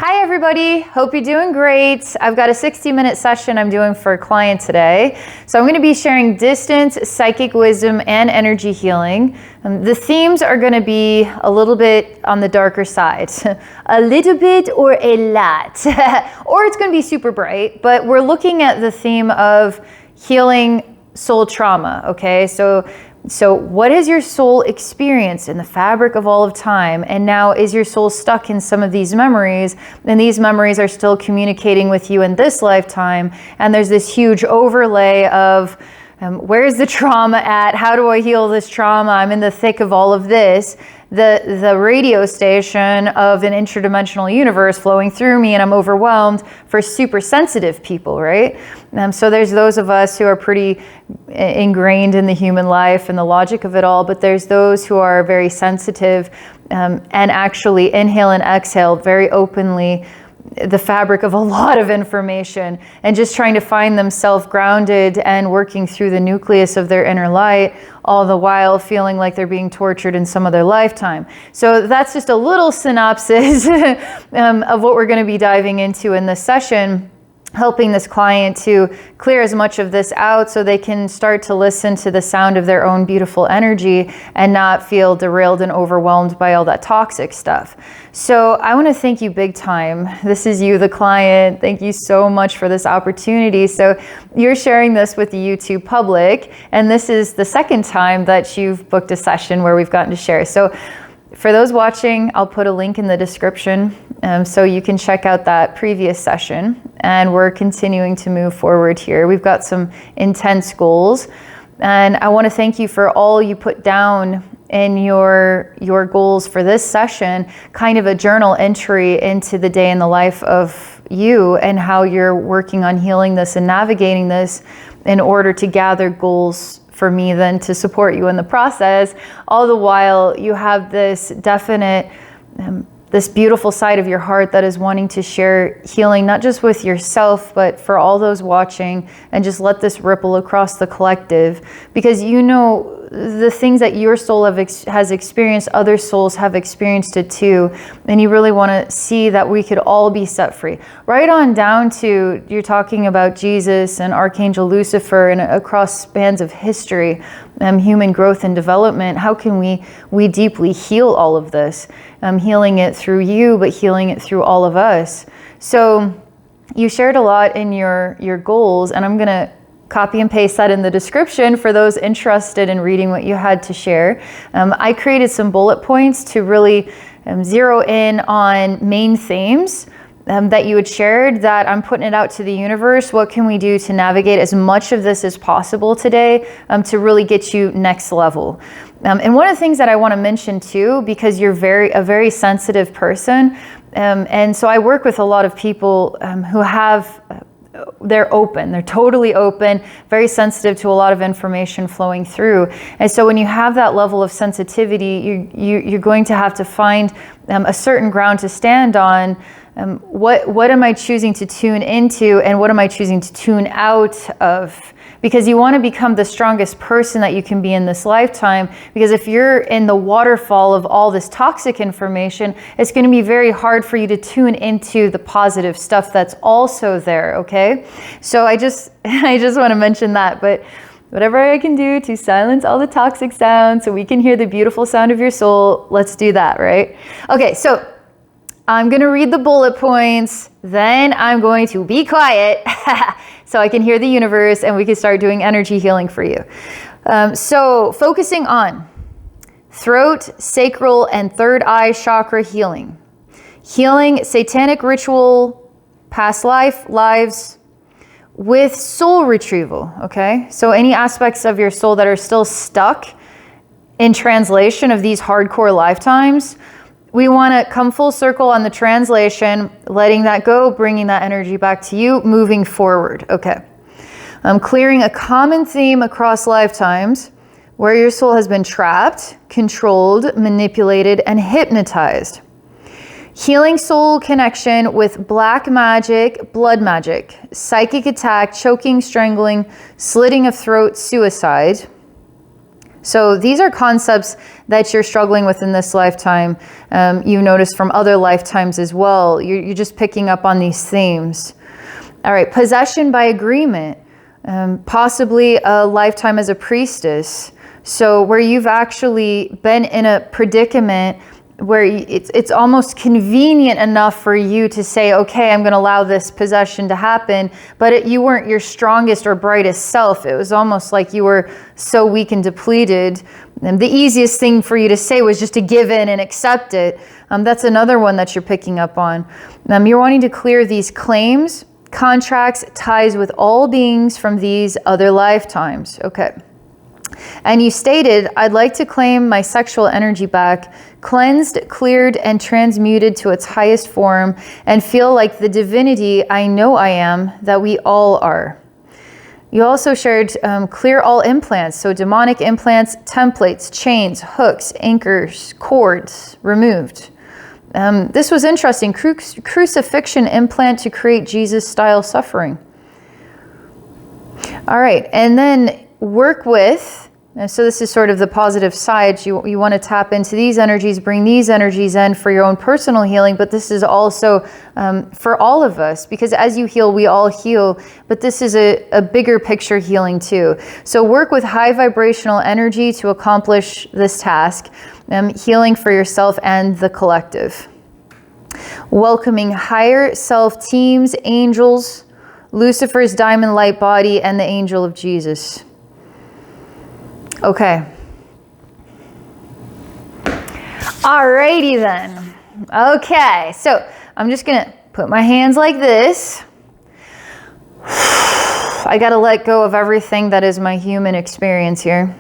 Hi everybody, hope you're doing great. I've got a 60-minute session I'm doing for a client today. So I'm going to be sharing distance, psychic wisdom, and energy healing. The themes are going to be a little bit on the darker side. A little bit or a lot. Or it's going to be super bright, but we're looking at the theme of healing soul trauma, okay? So what has your soul experienced in the fabric of all of time? And now is your soul stuck in some of these memories? And these memories are still communicating with you in this lifetime. And there's this huge overlay of where's the trauma at? How do I heal this trauma? I'm in the thick of all of this. The radio station of an interdimensional universe flowing through me, and I'm overwhelmed for super sensitive people, right? So there's those of us who are pretty ingrained in the human life and the logic of it all, but there's those who are very sensitive and actually inhale and exhale very openly the fabric of a lot of information and just trying to find themselves grounded and working through the nucleus of their inner light, all the while feeling like they're being tortured in some other lifetime. So that's just a little synopsis of what we're going to be diving into in this session, helping this client to clear as much of this out so they can start to listen to the sound of their own beautiful energy and not feel derailed and overwhelmed by all that toxic stuff. So I want to thank you big time. This is you, the client. Thank you so much for this opportunity. So you're sharing this with the YouTube public, and this is the second time that you've booked a session where we've gotten to share. So for those watching, I'll put a link in the description so you can check out that previous session. And we're continuing to move forward here. We've got some intense goals. And I want to thank you for all you put down in your goals for this session, kind of a journal entry into the day in the life of you and how you're working on healing this and navigating this in order to gather goals for me then to support you in the process. All the while you have this definite, this beautiful side of your heart that is wanting to share healing, not just with yourself, but for all those watching, and just let this ripple across the collective, because you know the things that your soul has experienced, other souls have experienced it too, and you really want to see that we could all be set free. Right on down to, you're talking about Jesus and Archangel Lucifer and across spans of history, human growth and development. How can we deeply heal all of this? Healing it through you, but healing it through all of us. So you shared a lot in your goals, and I'm going to copy and paste that in the description for those interested in reading what you had to share. I created some bullet points to really zero in on main themes that you had shared, that I'm putting it out to the universe. What can we do to navigate as much of this as possible today to really get you next level? And one of the things that I want to mention too, because you're a very sensitive person, and so I work with a lot of people who have they're open, they're totally open, very sensitive to a lot of information flowing through. And so when you have that level of sensitivity, you're going to have to find a certain ground to stand on. What am I choosing to tune into, and what am I choosing to tune out of? Because you want to become the strongest person that you can be in this lifetime. Because if you're in the waterfall of all this toxic information, it's going to be very hard for you to tune into the positive stuff that's also there, okay? So I just want to mention that, but whatever I can do to silence all the toxic sounds so we can hear the beautiful sound of your soul, let's do that, right? Okay, so I'm going to read the bullet points, then I'm going to be quiet so I can hear the universe and we can start doing energy healing for you. So focusing on throat, sacral, and third eye chakra healing. Healing Satanic Ritual Past Lives with Soul Retrieval, okay? So any aspects of your soul that are still stuck in translation of these hardcore lifetimes, we want to come full circle on the translation, letting that go, bringing that energy back to you, moving forward. Okay. Clearing a common theme across lifetimes where your soul has been trapped, controlled, manipulated, and hypnotized. Healing soul connection with black magic, blood magic, psychic attack, choking, strangling, slitting of throat, suicide. So these are concepts that you're struggling with in this lifetime. You notice from other lifetimes as well. You're just picking up on these themes. All right, possession by agreement. Possibly a lifetime as a priestess. So where you've actually been in a predicament where it's almost convenient enough for you to say, okay, I'm going to allow this possession to happen, but you weren't your strongest or brightest self. It was almost like you were so weak and depleted. And the easiest thing for you to say was just to give in and accept it. That's another one that you're picking up on. You're wanting to clear these claims, contracts, ties with all beings from these other lifetimes. Okay. And you stated, I'd like to claim my sexual energy back, cleansed, cleared, and transmuted to its highest form, and feel like the divinity I know I am, that we all are. You also shared clear all implants, so demonic implants, templates, chains, hooks, anchors, cords, removed. This was interesting. Crucifixion implant to create Jesus-style suffering. All right, and then work with, so this is sort of the positive side. You want to tap into these energies, bring these energies in for your own personal healing, but this is also for all of us, because as you heal, we all heal, but this is a bigger picture healing too. So work with high vibrational energy to accomplish this task, healing for yourself and the collective. Welcoming higher self teams, angels, Lucifer's diamond light body, and the angel of Jesus. Okay. Alrighty then. Okay, so I'm just gonna put my hands like this. I gotta let go of everything that is my human experience here.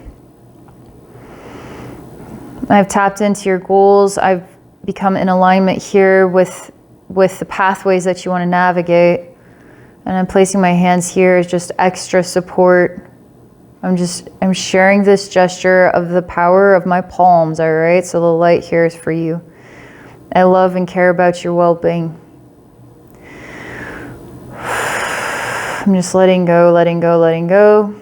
I've tapped into your goals. I've become in alignment here with the pathways that you want to navigate. And I'm placing my hands here as just extra support. I'm sharing this gesture of the power of my palms, all right? So the light here is for you. I love and care about your well-being. I'm just letting go, letting go, letting go.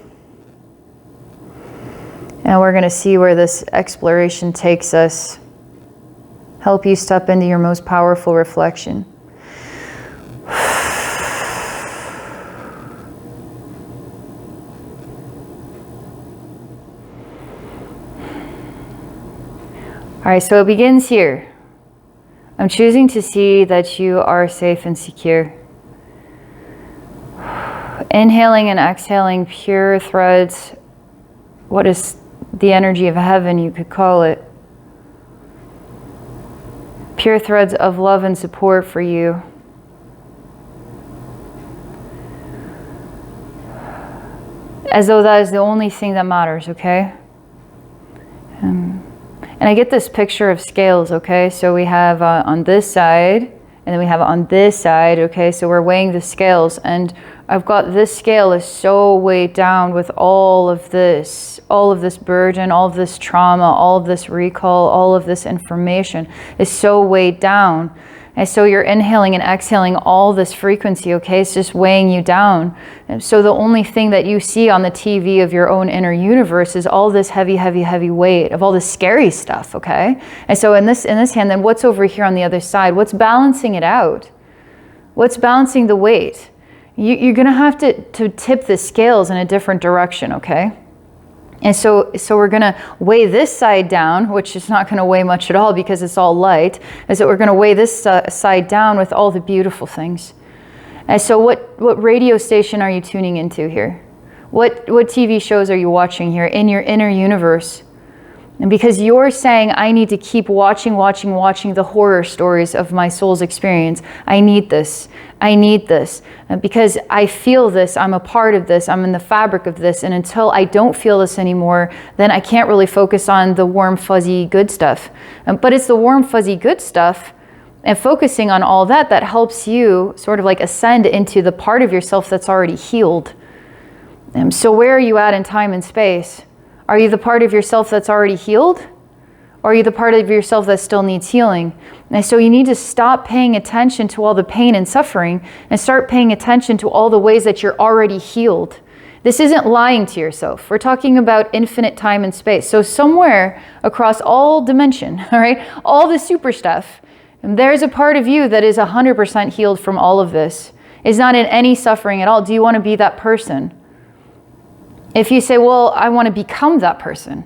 And we're going to see where this exploration takes us. Help you step into your most powerful reflection. All right, so it begins here. I'm choosing to see that you are safe and secure. Inhaling and exhaling pure threads. What is the energy of heaven, you could call it. Pure threads of love and support for you. As though that is the only thing that matters, okay? And I get this picture of scales, okay? So we have on this side, and then we have on this side, okay? So we're weighing the scales, and I've got this scale is so weighed down with all of this burden, all of this trauma, all of this recall, all of this information is so weighed down. And so you're inhaling and exhaling all this frequency, okay? It's just weighing you down. And so the only thing that you see on the TV of your own inner universe is all this heavy, heavy, heavy weight of all this scary stuff, okay? And so in this hand, then what's over here on the other side? What's balancing it out? What's balancing the weight? You're gonna have to tip the scales in a different direction, okay? And so we're gonna weigh this side down, which is not gonna weigh much at all because it's all light, is that we're gonna weigh this side down with all the beautiful things. And so what radio station are you tuning into here? What TV shows are you watching here in your inner universe? And because you're saying, I need to keep watching the horror stories of my soul's experience. I need this. And because I feel this, I'm a part of this, I'm in the fabric of this. And until I don't feel this anymore, then I can't really focus on the warm, fuzzy, good stuff. But it's the warm, fuzzy, good stuff and focusing on all that helps you sort of like ascend into the part of yourself that's already healed. So where are you at in time and space? Are you the part of yourself that's already healed? Or are you the part of yourself that still needs healing? And so you need to stop paying attention to all the pain and suffering and start paying attention to all the ways that you're already healed. This isn't lying to yourself. We're talking about infinite time and space. So somewhere across all dimension, all right, all the super stuff, there's a part of you that is 100% healed from all of this, is not in any suffering at all. Do you want to be that person? If you say, well, I want to become that person.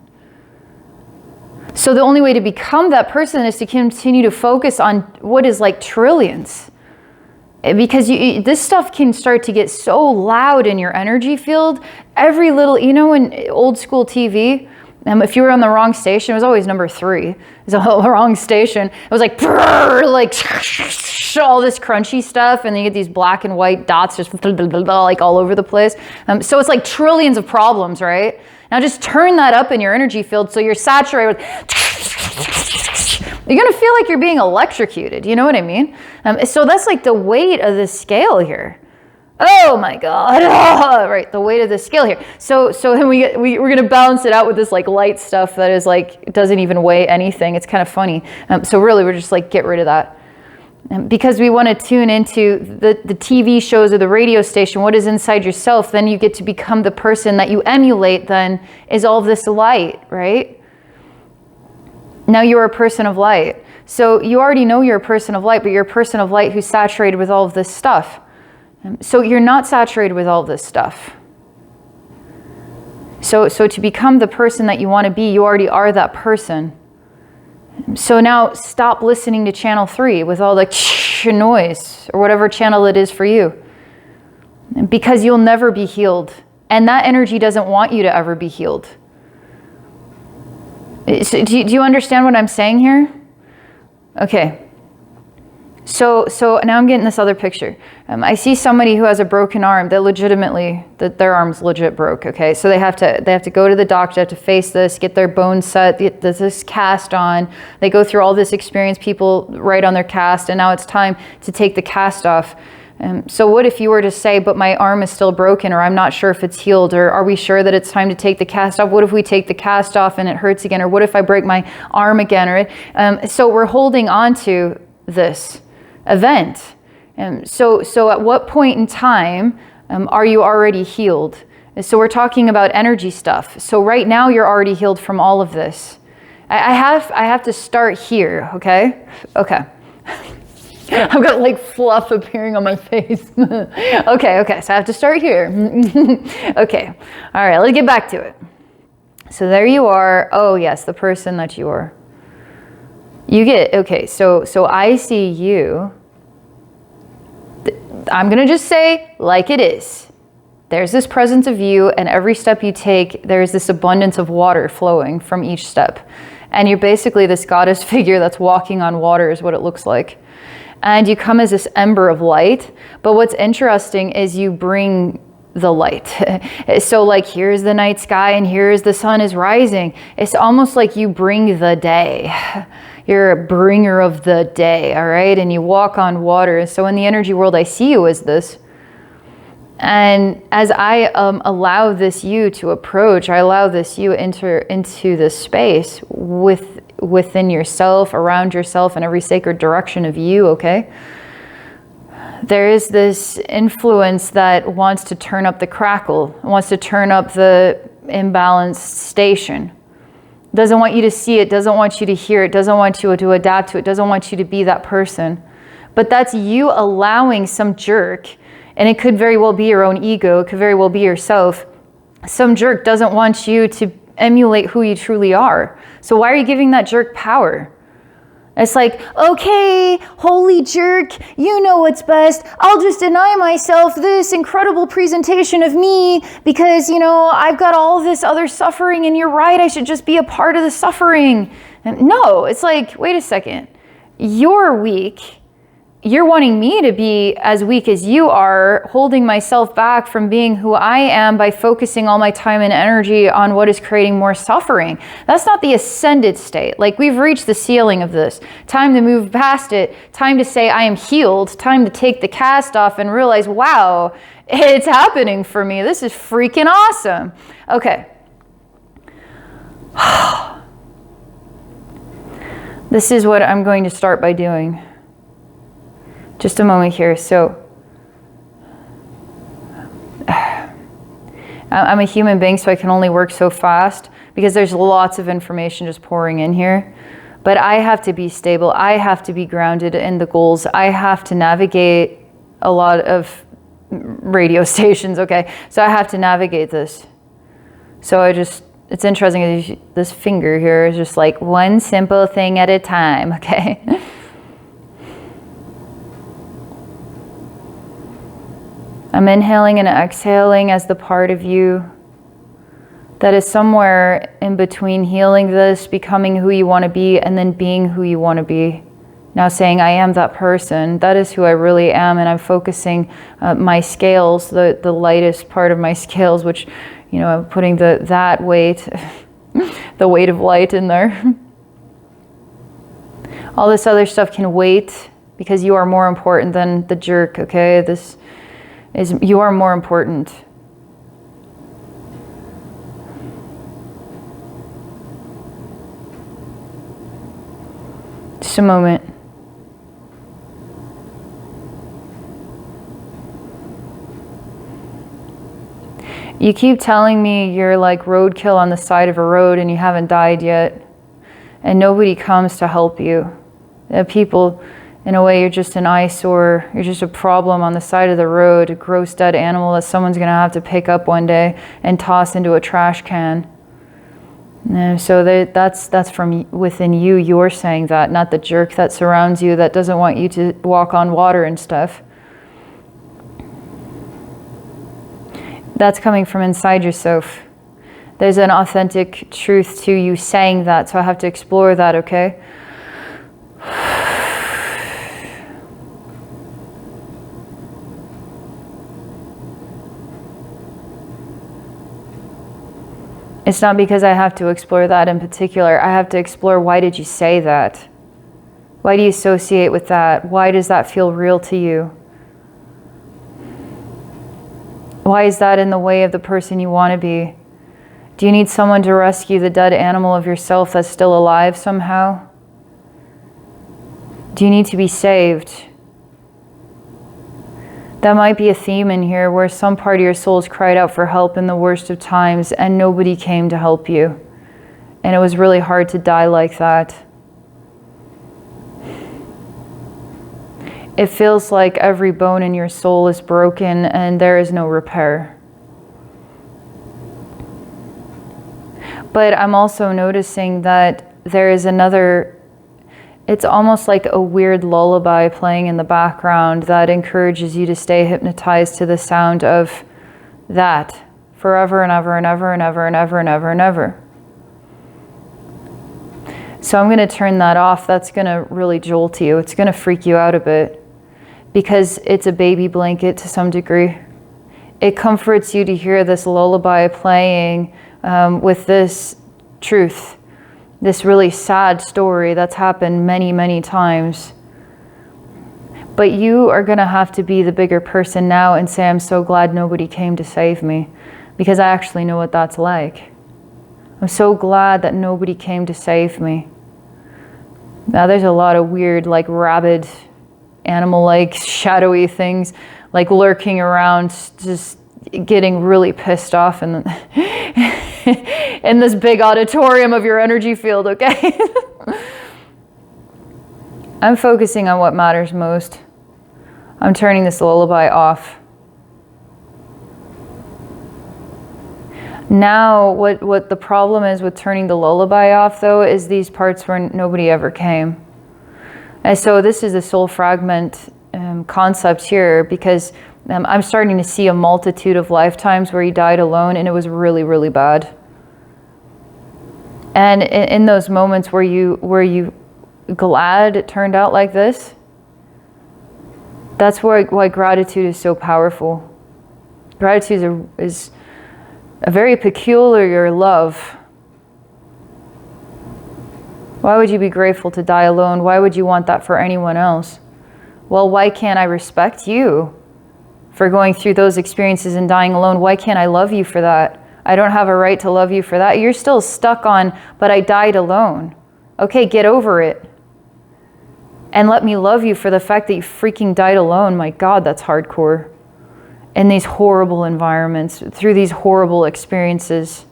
So the only way to become that person is to continue to focus on what is like trillions. Because this stuff can start to get so loud in your energy field. Every little, you know, in old school TV, if you were on the wrong station, it was always number 3. It was the wrong station. It was like, brrr, like all this crunchy stuff, and then you get these black and white dots just like all over the place. So it's like trillions of problems, right? Now just turn that up in your energy field so you're saturated with you're going to feel like you're being electrocuted. You know what I mean? So that's like the weight of the scale here. Oh my God. Oh, right. The weight of the scale here. So then we're going to balance it out with this like light stuff that is like, it doesn't even weigh anything. It's kind of funny. So really we're just like, get rid of that. Because we want to tune into the TV shows or the radio station, what is inside yourself, then you get to become the person that you emulate, then is all this light, right? Now you're a person of light. So you already know you're a person of light, but you're a person of light who's saturated with all of this stuff. So you're not saturated with all of this stuff. So to become the person that you want to be, you already are that person. So now stop listening to channel 3 with all the noise or whatever channel it is for you. Because you'll never be healed. And that energy doesn't want you to ever be healed. So do you understand what I'm saying here? Okay. So now I'm getting this other picture. I see somebody who has a broken arm that legitimately, their arm's legit broke, okay? So they have to go to the doctor, have to face this, get their bones set, get this cast on. They go through all this experience, people write on their cast, and now it's time to take the cast off. So what if you were to say, but my arm is still broken, or I'm not sure if it's healed, or are we sure that it's time to take the cast off? What if we take the cast off and it hurts again? Or what if I break my arm again? Or so we're holding on to this event. So at what point in time are you already healed? So we're talking about energy stuff. So right now you're already healed from all of this. I have to start here, okay? Okay. I've got like fluff appearing on my face. Okay, so I have to start here. Okay, all right, let's get back to it. So there you are. Oh yes, the person that you are. You get, okay, so I see you. I'm gonna just say like it is. There's this presence of you, and every step you take, there's this abundance of water flowing from each step. And you're basically this goddess figure that's walking on water is what it looks like. And you come as this ember of light. But what's interesting is you bring the light. So like here's the night sky and here's the sun is rising. It's almost like you bring the day. You're a bringer of the day, all right? And you walk on water. So in the energy world, I see you as this. And as I allow this you to approach, I allow this you enter into this space within yourself, around yourself, and every sacred direction of you, okay? There is this influence that wants to turn up the crackle, wants to turn up the imbalanced station. Doesn't want you to see it, doesn't want you to hear it, doesn't want you to adapt to it, doesn't want you to be that person. But that's you allowing some jerk, and it could very well be your own ego, it could very well be yourself. Some jerk doesn't want you to emulate who you truly are. So why are you giving that jerk power? It's like, okay, holy jerk, you know what's best. I'll just deny myself this incredible presentation of me because, you know, I've got all this other suffering and you're right, I should just be a part of the suffering. And no, it's like, wait a second, you're weak. You're wanting me to be as weak as you are, holding myself back from being who I am by focusing all my time and energy on what is creating more suffering. That's not the ascended state. Like we've reached the ceiling of this. Time to move past it. Time to say I am healed. Time to take the cast off and realize, wow, it's happening for me. This is freaking awesome. Okay. This is what I'm going to start by doing. Just a moment here. So I'm a human being, so I can only work so fast because there's lots of information just pouring in here. But I have to be stable. I have to be grounded in the goals. I have to navigate a lot of radio stations, okay? So I have to navigate this. So it's interesting, this finger here is just like one simple thing at a time, okay? I'm inhaling and exhaling as the part of you that is somewhere in between healing this, becoming who you want to be, and then being who you want to be. Now saying, I am that person. That is who I really am, and I'm focusing my scales, the lightest part of my scales, which, you know, I'm putting that weight, the weight of light in there. All this other stuff can wait because you are more important than the jerk, okay? You are more important. Just a moment. You keep telling me you're like roadkill on the side of a road and you haven't died yet. And nobody comes to help you. People, in a way, you're just an eyesore. You're just a problem on the side of the road, a gross dead animal that someone's going to have to pick up one day and toss into a trash can. And so that's from within you. You're saying that, not the jerk that surrounds you that doesn't want you to walk on water and stuff. That's coming from inside yourself. There's an authentic truth to you saying that, so I have to explore that, okay? It's not because I have to explore that in particular. I have to explore, why did you say that? Why do you associate with that? Why does that feel real to you? Why is that in the way of the person you want to be? Do you need someone to rescue the dead animal of yourself that's still alive somehow? Do you need to be saved? That might be a theme in here where some part of your soul's cried out for help in the worst of times and nobody came to help you. And it was really hard to die like that. It feels like every bone in your soul is broken and there is no repair. But I'm also noticing that there is another, it's almost like a weird lullaby playing in the background that encourages you to stay hypnotized to the sound of that forever and ever and ever and ever and ever and ever and ever. So I'm going to turn that off. That's going to really jolt you. It's going to freak you out a bit because it's a baby blanket to some degree. It comforts you to hear this lullaby playing with this truth. This really sad story that's happened many, many times. But you are going to have to be the bigger person now and say, I'm so glad nobody came to save me, because I actually know what that's like. I'm so glad that nobody came to save me. Now there's a lot of weird, like rabid, animal-like, shadowy things, like lurking around, just getting really pissed off and in this big auditorium of your energy field, okay? I'm focusing on what matters most. I'm turning this lullaby off. Now, what the problem is with turning the lullaby off, though, is these parts where nobody ever came. And so this is the soul fragment concept here, because I'm starting to see a multitude of lifetimes where you died alone and it was really, really bad. And in those moments were you glad it turned out like this? That's why gratitude is so powerful. Gratitude is a very peculiar love. Why would you be grateful to die alone? Why would you want that for anyone else? Well, why can't I respect you for going through those experiences and dying alone? Why can't I love you for that? I don't have a right to love you for that. You're still stuck on, but I died alone. Okay, get over it. And let me love you for the fact that you freaking died alone. My God, that's hardcore. in these horrible environments, through these horrible experiences.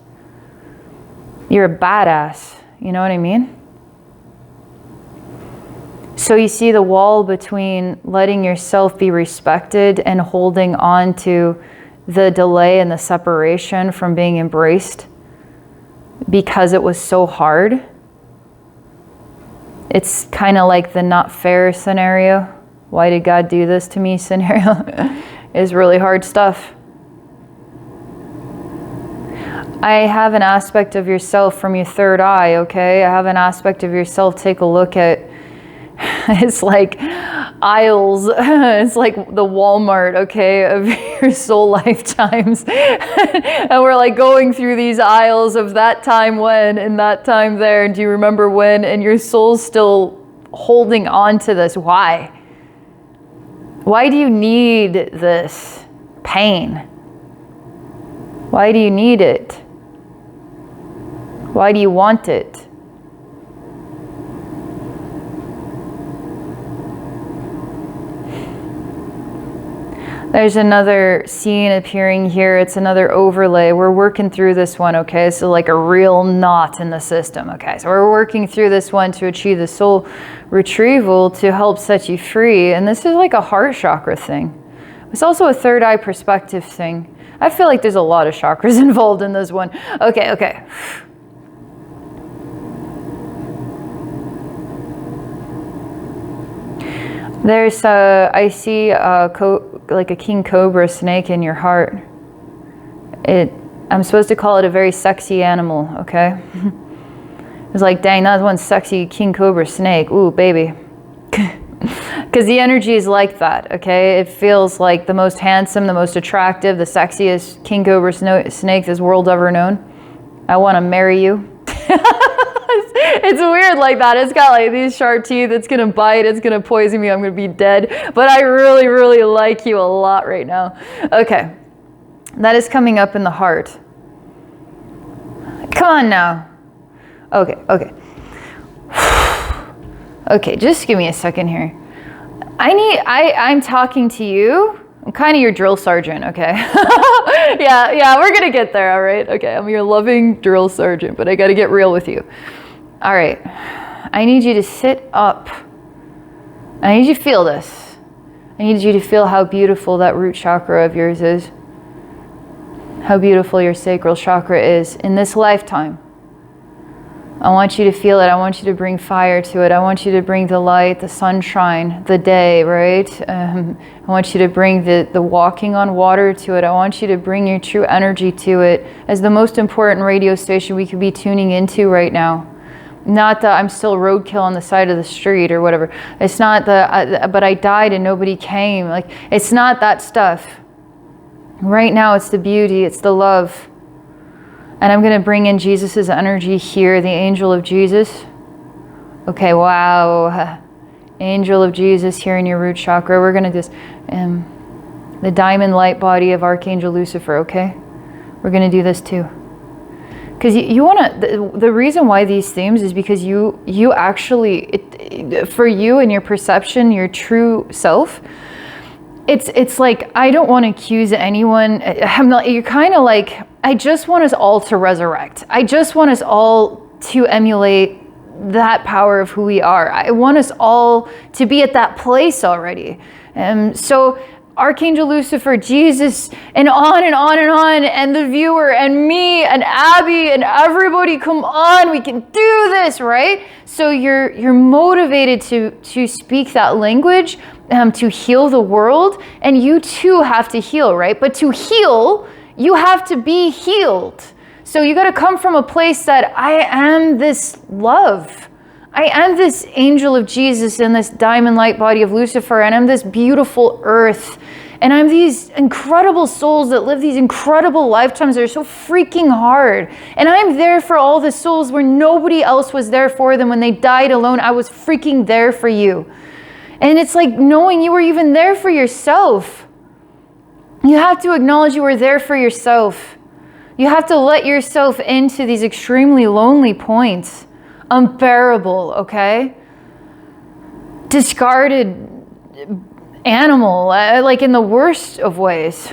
You're a badass, you know what I mean? So you see the wall between letting yourself be respected and holding on to the delay and the separation from being embraced because it was so hard. It's kind of like the not fair scenario. Why did God do this to me scenario? Is really hard stuff. I have an aspect of yourself from your third eye, okay? I have an aspect of yourself. Take a look at, it's like aisles. It's like the Walmart, okay, of your soul lifetimes. And we're like going through these aisles of that time when and that time there. And do you remember when? And your soul's still holding on to this. Why? Why do you need this pain? Why do you need it? Why do you want it? There's another scene appearing here. It's another overlay. We're working through this one, okay? So like a real knot in the system, okay? So we're working through this one to achieve the soul retrieval to help set you free. And this is like a heart chakra thing. It's also a third eye perspective thing. I feel like there's a lot of chakras involved in this one. Okay. There's I see like a king cobra snake in your heart. I'm supposed to call it a very sexy animal, okay? It's like, dang, that's one sexy king cobra snake. Ooh, baby. Because the energy is like that, okay? It feels like the most handsome, the most attractive, the sexiest king cobra snake this world ever known. I want to marry you. It's weird like that. It's got like these sharp teeth. It's going to bite. It's going to poison me. I'm going to be dead. But I really, really like you a lot right now. Okay. That is coming up in the heart. Come on now. Okay. Okay, just give me a second here. I'm talking to you. I'm kind of your drill sergeant, okay? yeah, we're going to get there, all right? Okay, I'm your loving drill sergeant, but I got to get real with you. All right, I need you to sit up. I need you to feel this. I need you to feel how beautiful that root chakra of yours is. How beautiful your sacral chakra is in this lifetime. I want you to feel it. I want you to bring fire to it. I want you to bring the light, the sunshine, the day, right? I want you to bring the walking on water to it. I want you to bring your true energy to it as the most important radio station we could be tuning into right now. Not that I'm still roadkill on the side of the street or whatever. It's not but I died and nobody came. Like, it's not that stuff. Right now, it's the beauty, it's the love. And I'm going to bring in Jesus's energy here, the angel of Jesus. Okay, wow. Angel of Jesus here in your root chakra. We're going to just, the diamond light body of Archangel Lucifer, okay? We're going to do this too. Because you want to, the reason why these themes is because you actually, for you and your perception, your true self, it's like, I don't want to accuse anyone. You're kind of like, I just want us all to resurrect. I just want us all to emulate that power of who we are. I want us all to be at that place already. So Archangel Lucifer, Jesus, and on and on and on, and the viewer, and me, and Abbey, and everybody, come on, we can do this, right? So you're motivated to speak that language, to heal the world, and you too have to heal, right? But to heal, you have to be healed. So you got to come from a place that I am this love. I am this angel of Jesus in this diamond light body of Lucifer, and I'm this beautiful earth. And I'm these incredible souls that live these incredible lifetimes that are so freaking hard. And I'm there for all the souls where nobody else was there for them when they died alone. I was freaking there for you. And it's like knowing you were even there for yourself. You have to acknowledge you were there for yourself. You have to let yourself into these extremely lonely points. Unbearable, okay? Discarded animal, like in the worst of ways.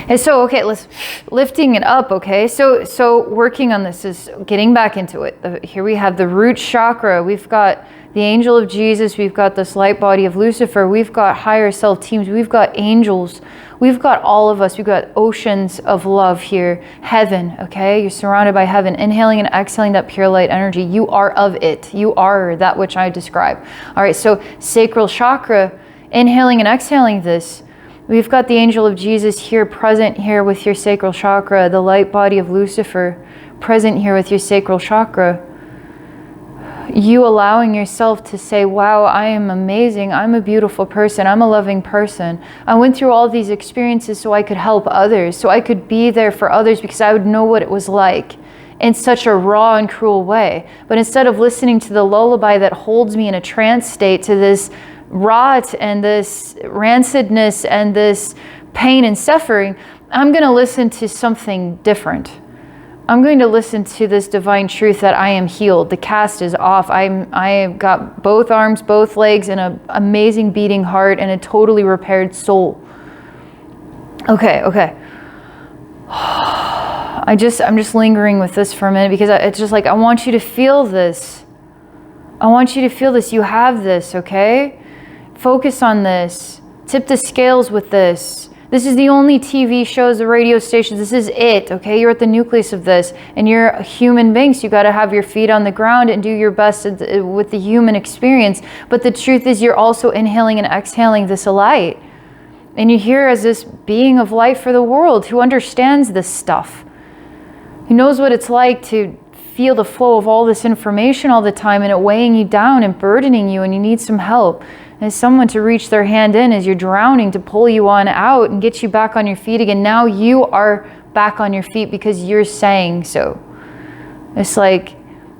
And so, okay, let's lifting it up, okay? So working on this is getting back into it. Here we have the root chakra. We've got the angel of Jesus. We've got this light body of Lucifer. We've got higher self teams. We've got angels. We've got all of us. We've got oceans of love here. Heaven, okay? You're surrounded by heaven. Inhaling and exhaling that pure light energy. You are of it. You are that which I describe. All right, so sacral chakra, inhaling and exhaling this. We've got the angel of Jesus here, present here with your sacral chakra, the light body of Lucifer, present here with your sacral chakra. You allowing yourself to say, wow, I am amazing. I'm a beautiful person. I'm a loving person. I went through all these experiences so I could help others, so I could be there for others because I would know what it was like in such a raw and cruel way. But instead of listening to the lullaby that holds me in a trance state to this rot and this rancidness and this pain and suffering, I'm going to listen to something different. I'm going to listen to this divine truth that I am healed. The cast is off. I got both arms, both legs, and an amazing beating heart and a totally repaired soul. Okay. I'm just lingering with this for a minute because it's just like, I want you to feel this. I want you to feel this. You have this, okay? Focus on this. Tip the scales with this. This is the only TV shows, the radio stations. This is it, okay? You're at the nucleus of this, and you're a human being, so you got to have your feet on the ground and do your best with the human experience. But the truth is, you're also inhaling and exhaling this light. And you're here as this being of light for the world who understands this stuff, who knows what it's like to feel the flow of all this information all the time and it weighing you down and burdening you, and you need some help. As someone to reach their hand in as you're drowning to pull you on out and get you back on your feet again. Now you are back on your feet because you're saying so. It's like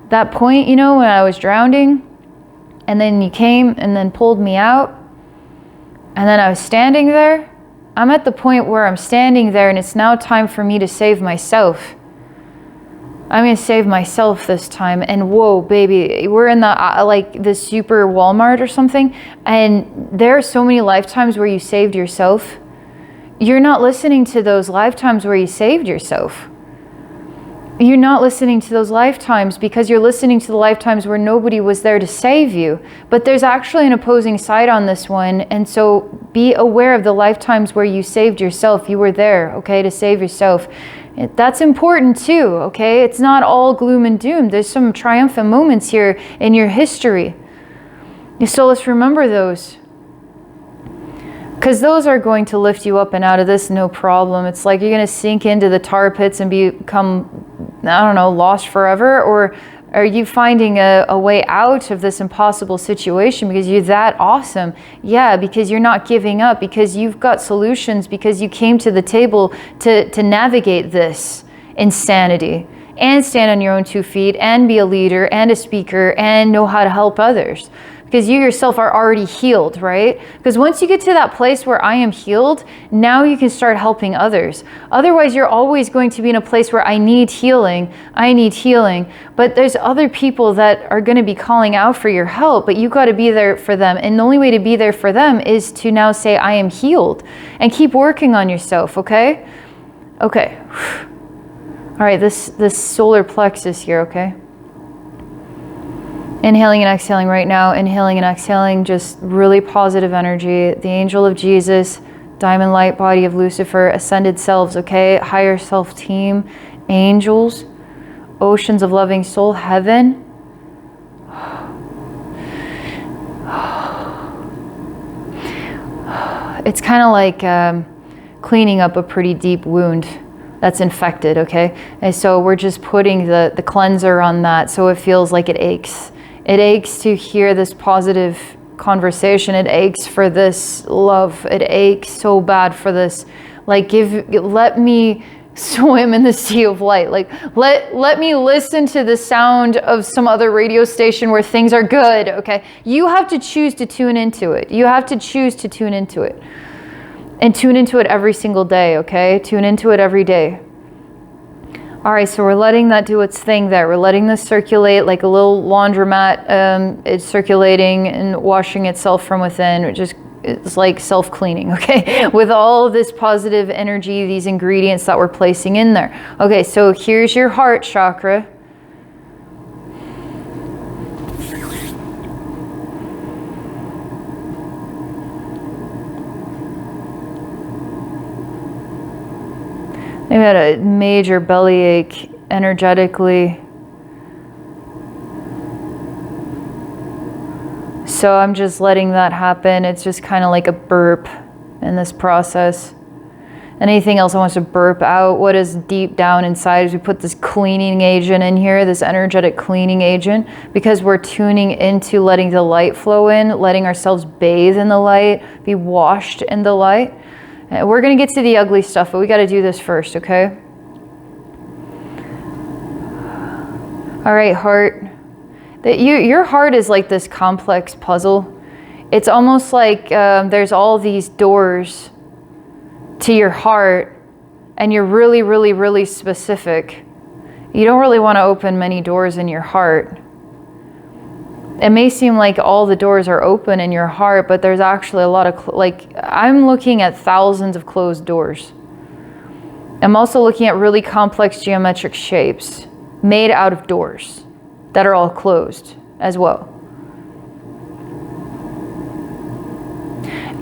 that point, when I was drowning and then you came and then pulled me out and then I was standing there. I'm at the point where I'm standing there and it's now time for me to save myself. I'm going to save myself this time. And whoa, baby, we're in the super Walmart or something. And there are so many lifetimes where you saved yourself. You're not listening to those lifetimes where you saved yourself. You're not listening to those lifetimes because you're listening to the lifetimes where nobody was there to save you. But there's actually an opposing side on this one. And so be aware of the lifetimes where you saved yourself. You were there, okay, to save yourself. That's important too, okay? It's not all gloom and doom. There's some triumphant moments here in your history. So let's remember those. Because those are going to lift you up and out of this, no problem. It's like you're going to sink into the tar pits and become, lost forever. Or are you finding a way out of this impossible situation because you're that awesome? Yeah, because you're not giving up, because you've got solutions, because you came to the table to navigate this insanity and stand on your own 2 feet and be a leader and a speaker and know how to help others. Because you yourself are already healed, right? Because once you get to that place where I am healed, now you can start helping others. Otherwise, you're always going to be in a place where I need healing. But there's other people that are going to be calling out for your help, but you got to be there for them. And the only way to be there for them is to now say, I am healed. And keep working on yourself, okay? Okay. All right, this solar plexus here, okay? Inhaling and exhaling right now. Inhaling and exhaling, just really positive energy. The angel of Jesus, diamond light body of Lucifer, ascended selves, okay? Higher self team, angels, oceans of loving soul, heaven. It's kind of like cleaning up a pretty deep wound that's infected, okay? And so we're just putting the cleanser on that so it feels like it aches. It aches to hear this positive conversation. It aches for this love. It aches so bad for this. Like, let me swim in the sea of light. Like, let me listen to the sound of some other radio station where things are good, okay? You have to choose to tune into it. You have to choose to tune into it. And tune into it every single day, okay? Tune into it every day. All right, so we're letting that do its thing there. We're letting this circulate like a little laundromat. It's circulating and washing itself from within. We're just it's like self-cleaning, okay? With all of this positive energy, these ingredients that we're placing in there. Okay, so here's your heart chakra. Maybe had a major bellyache energetically. So I'm just letting that happen. It's just kind of like a burp in this process. Anything else I want to burp out, what is deep down inside, as we put this cleaning agent in here, this energetic cleaning agent, because we're tuning into letting the light flow in, letting ourselves bathe in the light, be washed in the light. We're going to get to the ugly stuff, but we got to do this first, okay? All right, heart. Your heart is like this complex puzzle. It's almost like there's all these doors to your heart, and you're really, really, really specific. You don't really want to open many doors in your heart. It may seem like all the doors are open in your heart, but there's actually a lot of, I'm looking at thousands of closed doors. I'm also looking at really complex geometric shapes made out of doors that are all closed as well.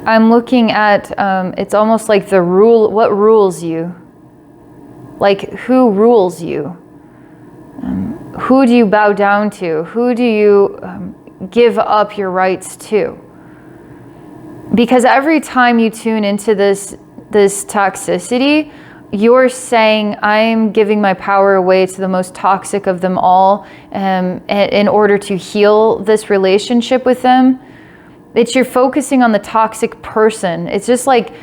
I'm looking at, it's almost like the rule, what rules you? Like, who rules you? Who do you bow down to? Who do you give up your rights to? Because every time you tune into this toxicity, you're saying, I'm giving my power away to the most toxic of them all in order to heal this relationship with them. It's you're focusing on the toxic person. It's just like,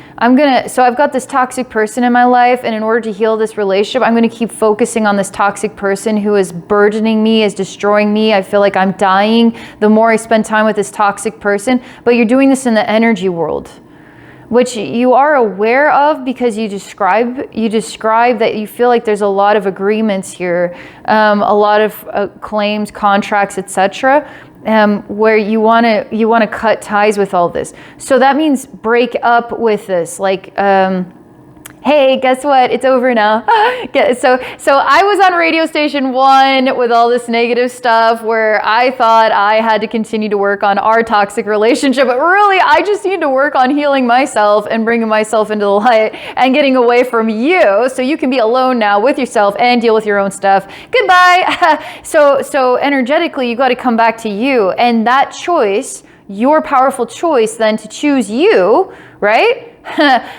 so I've got this toxic person in my life, and in order to heal this relationship, I'm going to keep focusing on this toxic person who is burdening me, is destroying me. I feel like I'm dying the more I spend time with this toxic person. But you're doing this in the energy world, which you are aware of because you describe that you feel like there's a lot of agreements here, a lot of claims, contracts, etc., where you want to cut ties with all this. So that means break up with this. Like, hey, guess what? It's over now. So I was on radio station 1 with all this negative stuff where I thought I had to continue to work on our toxic relationship, but really I just need to work on healing myself and bringing myself into the light and getting away from you so you can be alone now with yourself and deal with your own stuff. Goodbye. So energetically, you got to come back to you, and that choice, your powerful choice then to choose you, right?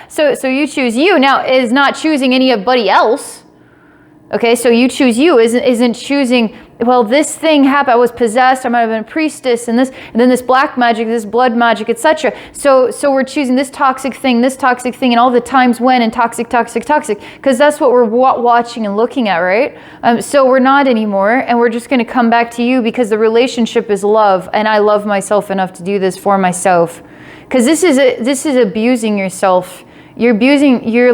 So you choose you now is not choosing anybody else. Okay, so you choose you isn't choosing, well, this thing happened, I was possessed, I might have been a priestess, and then this black magic, this blood magic, etc. So we're choosing this toxic thing, and all the times when, and toxic, because that's what we're watching and looking at, right? So we're not anymore, and we're just going to come back to you because the relationship is love, and I love myself enough to do this for myself. Because this is abusing yourself. You're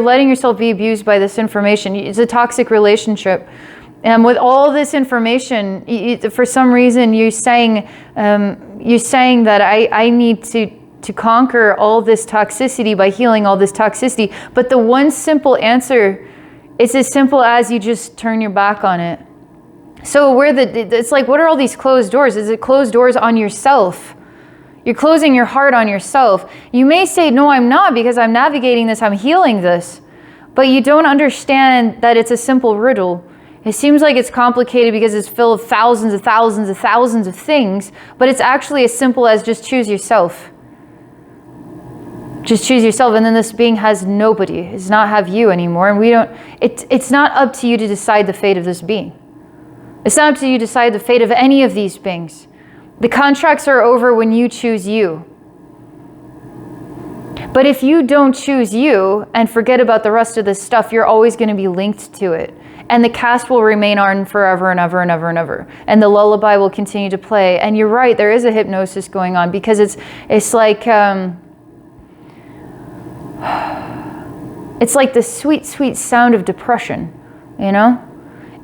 letting yourself be abused by this information. It's a toxic relationship. And with all this information, for some reason, you're saying that I need to conquer all this toxicity by healing all this toxicity. But the one simple answer is as simple as you just turn your back on it. So it's like, what are all these closed doors? Is it closed doors on yourself? You're closing your heart on yourself. You may say, no, I'm not, because I'm navigating this, I'm healing this. But you don't understand that it's a simple riddle. It seems like it's complicated because it's filled with thousands of things, but it's actually as simple as just choose yourself. Just choose yourself, and then this being has nobody. It does not have you anymore, and it's not up to you to decide the fate of this being. It's not up to you to decide the fate of any of these beings. The contracts are over when you choose you. But if you don't choose you and forget about the rest of this stuff, you're always going to be linked to it. And the cast will remain on forever and ever and ever and ever. And the lullaby will continue to play. And you're right, there is a hypnosis going on, because it's like it's like the sweet, sweet sound of depression, you know?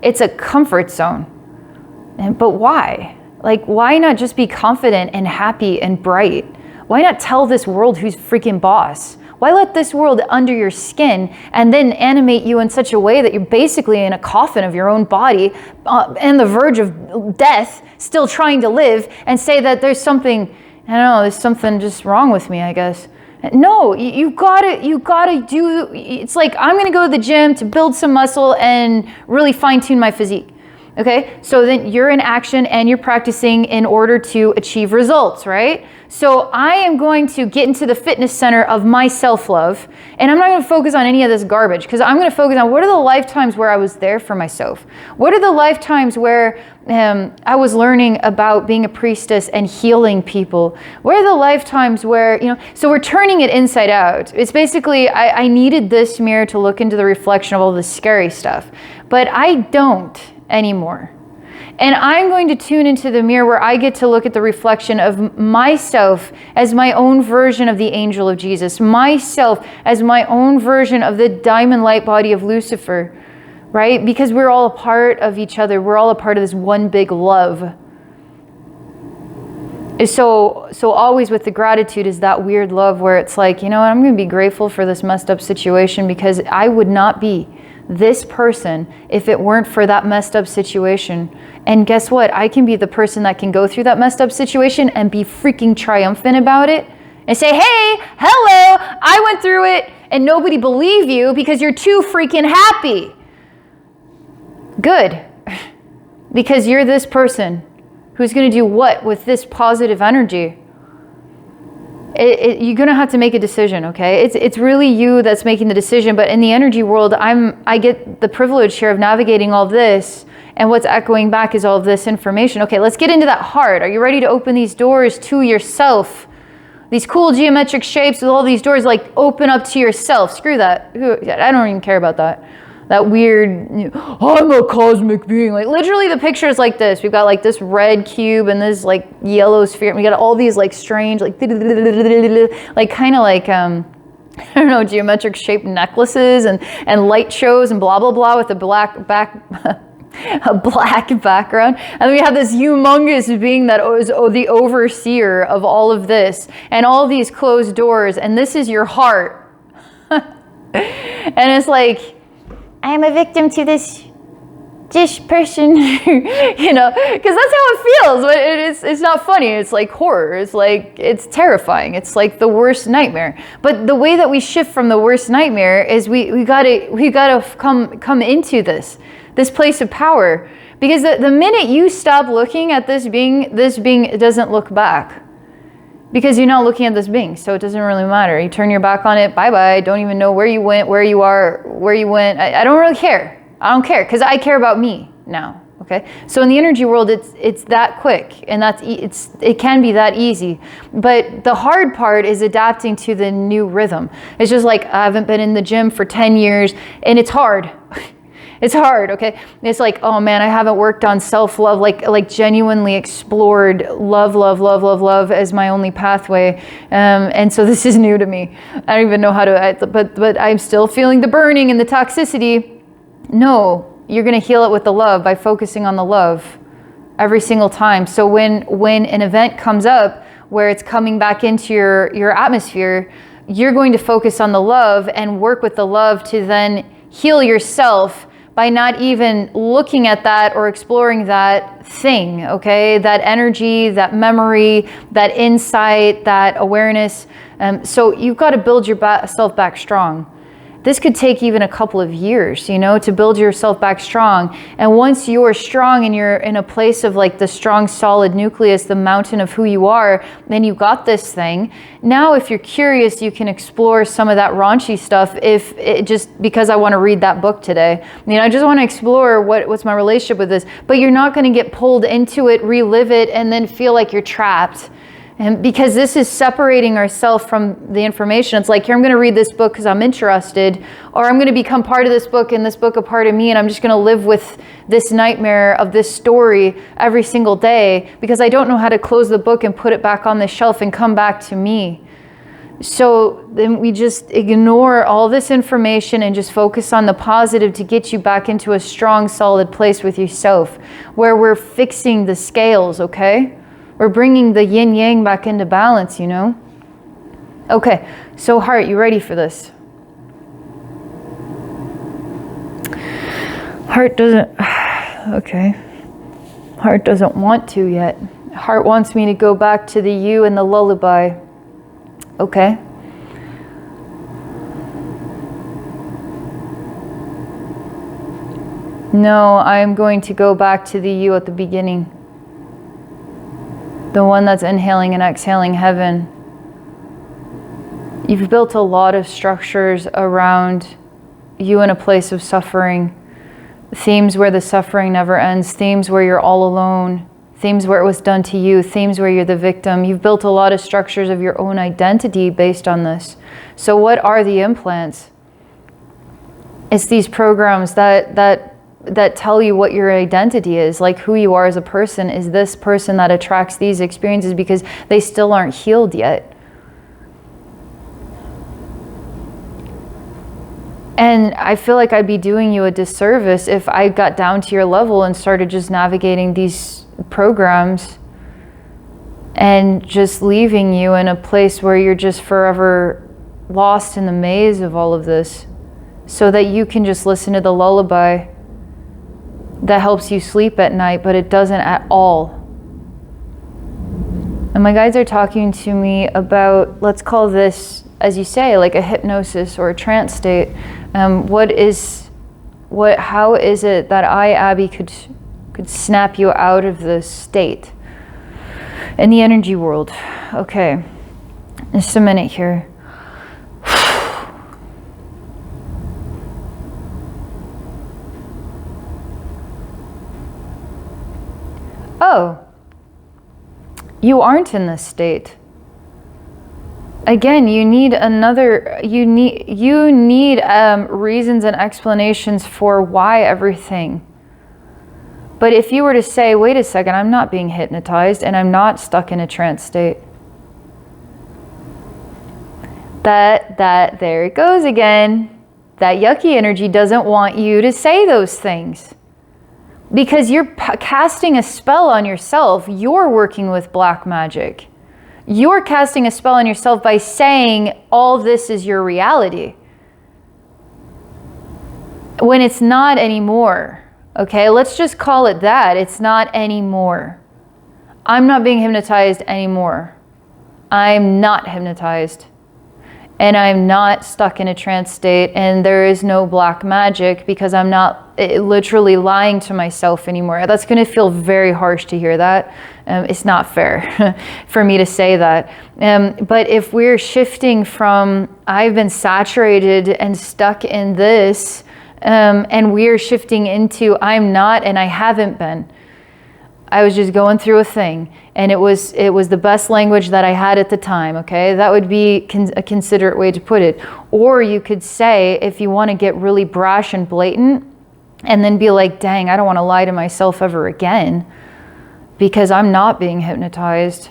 It's a comfort zone. But why? Like, why not just be confident and happy and bright? Why not tell this world who's freaking boss? Why let this world under your skin and then animate you in such a way that you're basically in a coffin of your own body, on the verge of death, still trying to live, and say that there's something, I don't know, there's something just wrong with me, I guess. No, you gotta do, it's like, I'm gonna go to the gym to build some muscle and really fine tune my physique. Okay, so then you're in action and you're practicing in order to achieve results, right? So I am going to get into the fitness center of my self-love, and I'm not going to focus on any of this garbage, because I'm going to focus on what are the lifetimes where I was there for myself? What are the lifetimes where I was learning about being a priestess and healing people? What are the lifetimes where, so we're turning it inside out. It's basically, I needed this mirror to look into the reflection of all this scary stuff, but I don't anymore. And I'm going to tune into the mirror where I get to look at the reflection of myself as my own version of the angel of Jesus, myself as my own version of the diamond light body of Lucifer, right? Because we're all a part of each other. We're all a part of this one big love. So always with the gratitude is that weird love where it's like, you know what, I'm going to be grateful for this messed up situation, because I would not be this person if it weren't for that messed up situation. And guess what? I can be the person that can go through that messed up situation and be freaking triumphant about it and say, hey, hello, I went through it, and nobody believe you because you're too freaking happy. Good. Because you're this person who's going to do what with this positive energy? You're going to have to make a decision, okay? It's really you that's making the decision, but in the energy world, I get the privilege here of navigating all this, and what's echoing back is all of this information. Okay, let's get into that heart. Are you ready to open these doors to yourself? These cool geometric shapes with all these doors, like, open up to yourself. Screw that. I don't even care about that. That weird, I'm a cosmic being. Like, literally the picture is like this. We've got like this red cube and this like yellow sphere. And we got all these like strange, like kind of like, I don't know, geometric shaped necklaces and light shows and blah, blah, blah with a black background. And then we have this humongous being that is the overseer of all of this and all these closed doors. And this is your heart. And it's like, I'm a victim to this person, because that's how it feels. But it's not funny. It's like horror. It's like, it's terrifying. It's like the worst nightmare. But the way that we shift from the worst nightmare is we gotta come into this place of power. Because the minute you stop looking at this being doesn't look back. Because you're not looking at this being, so it doesn't really matter. You turn your back on it, bye-bye. Don't even know where you went, where you are, where you went. I don't really care. I don't care, because I care about me now, okay? So in the energy world, it's that quick, and it can be that easy. But the hard part is adapting to the new rhythm. It's just like, I haven't been in the gym for 10 years, and it's hard. It's hard, okay? It's like, oh man, I haven't worked on self-love, like genuinely explored love as my only pathway. And so this is new to me. I don't even know how to, but I'm still feeling the burning and the toxicity. No, you're gonna heal it with the love by focusing on the love every single time. So when an event comes up where it's coming back into your atmosphere, you're going to focus on the love and work with the love to then heal yourself by not even looking at that or exploring that thing, okay? That energy, that memory, that insight, that awareness. So you've got to build yourself back strong. This could take even a couple of years, to build yourself back strong. And once you're strong and you're in a place of like the strong, solid nucleus, the mountain of who you are, then you got this thing. Now, if you're curious, you can explore some of that raunchy stuff just because I want to read that book today. I just want to explore what's my relationship with this. But you're not going to get pulled into it, relive it, and then feel like you're trapped. And because this is separating ourselves from the information. It's like, here, I'm going to read this book because I'm interested, or I'm going to become part of this book and this book a part of me, and I'm just going to live with this nightmare of this story every single day because I don't know how to close the book and put it back on the shelf and come back to me. So then we just ignore all this information and just focus on the positive to get you back into a strong, solid place with yourself where we're fixing the scales, okay? We're bringing the yin-yang back into balance, Okay, so heart, you ready for this? Heart doesn't, okay. Heart doesn't want to yet. Heart wants me to go back to the you and the lullaby. Okay. No, I'm going to go back to the you at the beginning. The one that's inhaling and exhaling heaven. You've built a lot of structures around you in a place of suffering. Themes where the suffering never ends. Themes where you're all alone. Themes where it was done to you. Themes where you're the victim. You've built a lot of structures of your own identity based on this. So what are the implants? It's these programs that tell you what your identity is, like who you are as a person is this person that attracts these experiences because they still aren't healed yet. And I feel like I'd be doing you a disservice if I got down to your level and started just navigating these programs and just leaving you in a place where you're just forever lost in the maze of all of this, so that you can just listen to the lullaby that helps you sleep at night, but it doesn't at all. And my guides are talking to me about, let's call this, as you say, like a hypnosis or a trance state. How is it that I, Abbey, could snap you out of this state in the energy world? Okay, just a minute here. Oh, you aren't in this state. Again, you need reasons and explanations for why everything. But if you were to say, wait a second, I'm not being hypnotized and I'm not stuck in a trance state. There it goes again. That yucky energy doesn't want you to say those things. Because you're casting a spell on yourself. You're working with black magic. You're casting a spell on yourself by saying all this is your reality. When it's not anymore. Okay, let's just call it that. It's not anymore. I'm not being hypnotized anymore. I'm not hypnotized. And I'm not stuck in a trance state, and there is no black magic because I'm not literally lying to myself anymore. That's going to feel very harsh to hear that. It's not fair for me to say that. But if we're shifting from I've been saturated and stuck in this, and we're shifting into I'm not and I haven't been. I was just going through a thing, and it was the best language that I had at the time, okay? That would be a considerate way to put it. Or you could say, if you want to get really brash and blatant, and then be like, dang, I don't want to lie to myself ever again, because I'm not being hypnotized.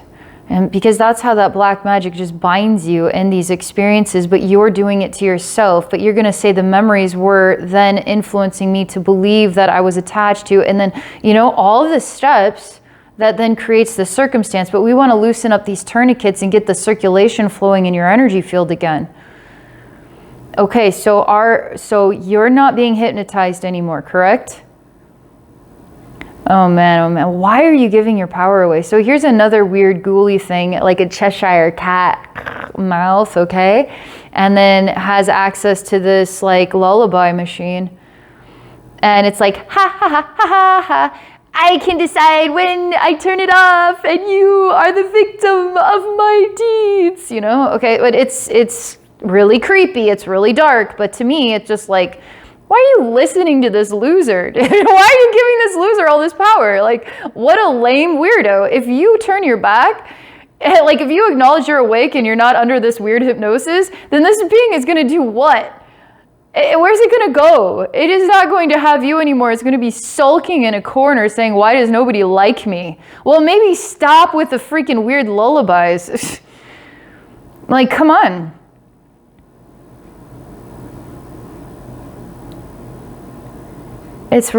And because that's how that black magic just binds you in these experiences, but you're doing it to yourself. But you're going to say the memories were then influencing me to believe that I was attached to, and then, all of the steps that then creates the circumstance. But we want to loosen up these tourniquets and get the circulation flowing in your energy field again. Okay, so you're not being hypnotized anymore, correct? Oh man, why are you giving your power away? So here's another weird ghouly thing, like a Cheshire cat mouth, okay? And then has access to this like lullaby machine. And it's like, ha ha ha ha ha ha. I can decide when I turn it off and you are the victim of my deeds, Okay, but it's really creepy, it's really dark, but to me it's just like, why are you listening to this loser? Why are you giving this loser all this power? Like, what a lame weirdo. If you turn your back, like if you acknowledge you're awake and you're not under this weird hypnosis, then this being is going to do what? Where's it going to go? It is not going to have you anymore. It's going to be sulking in a corner saying, why does nobody like me? Well, maybe stop with the freaking weird lullabies. Like, come on. It's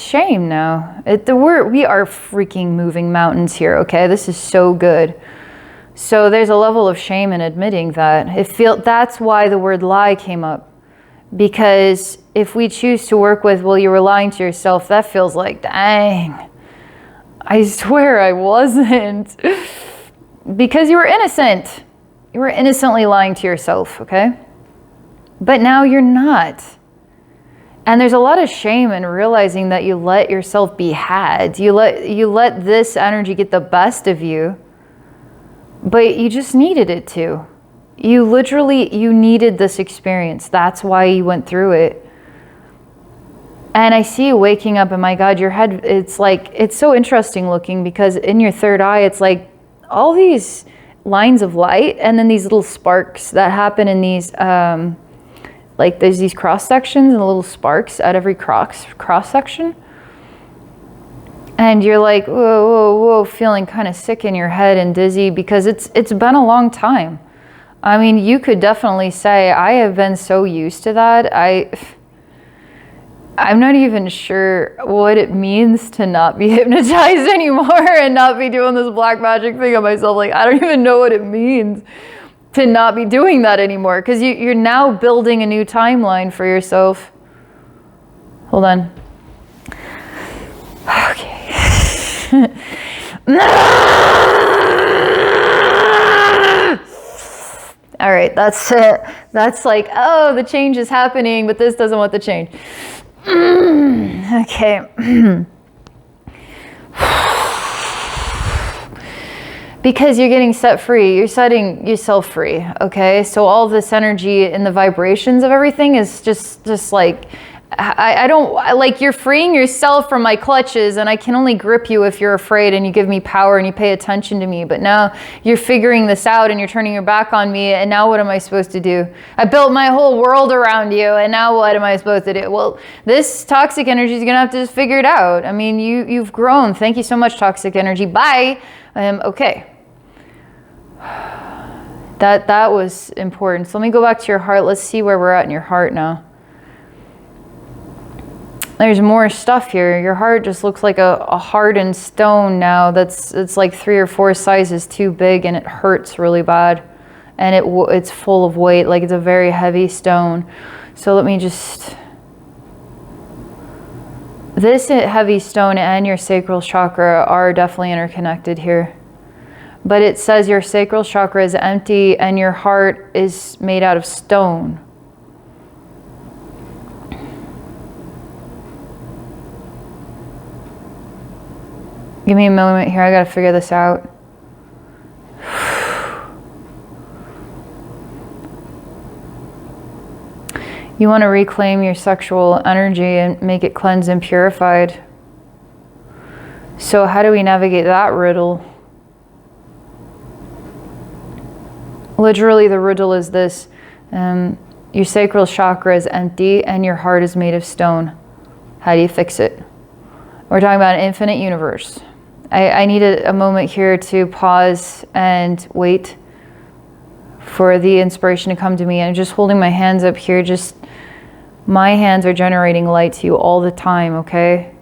shame now. We are freaking moving mountains here, okay? This is so good. So there's a level of shame in admitting that. That's why the word lie came up. Because if we choose to work with, well, you were lying to yourself, that feels like, dang, I swear I wasn't. Because you were innocent. You were innocently lying to yourself, okay? But now you're not. And there's a lot of shame in realizing that you let yourself be had. You let this energy get the best of you, but you just needed it to. You needed this experience. That's why you went through it. And I see you waking up, and my God, your head, it's so interesting looking, because in your third eye, it's like all these lines of light, and then these little sparks that happen in these, like there's these cross sections and little sparks at every cross section. And you're like, whoa, whoa, whoa, feeling kind of sick in your head and dizzy, because it's been a long time. I mean, you could definitely say, I have been so used to that. I'm not even sure what it means to not be hypnotized anymore and not be doing this black magic thing on myself. Like, I don't even know what it means to not be doing that anymore, because you're now building a new timeline for yourself. Hold on. Okay. All right, that's it. That's like, oh, the change is happening, but this doesn't want the change. Okay. Because you're getting set free. You're setting yourself free, okay? So all this energy and the vibrations of everything is just like, I don't, like, you're freeing yourself from my clutches, and I can only grip you if you're afraid and you give me power and you pay attention to me. But now you're figuring this out and you're turning your back on me, and now what am I supposed to do? I built my whole world around you, and now what am I supposed to do? Well, this toxic energy is gonna have to just figure it out. I mean, you've grown. Thank you so much, toxic energy. Bye. Okay. That was important. So let me go back to your heart. Let's see where we're at in your heart now. There's more stuff here. Your heart just looks like a hardened stone now. It's like 3 or 4 sizes too big, and it hurts really bad. And it's full of weight, like it's a very heavy stone. So let me just... This heavy stone and your sacral chakra are definitely interconnected here. But it says your sacral chakra is empty and your heart is made out of stone. Give me a moment here, I gotta figure this out. You want to reclaim your sexual energy and make it cleansed and purified. So how do we navigate that riddle? Literally, the riddle is this. Your sacral chakra is empty and your heart is made of stone. How do you fix it? We're talking about an infinite universe. I need a moment here to pause and wait for the inspiration to come to me. I'm just holding my hands up here. My hands are generating light to you all the time, okay?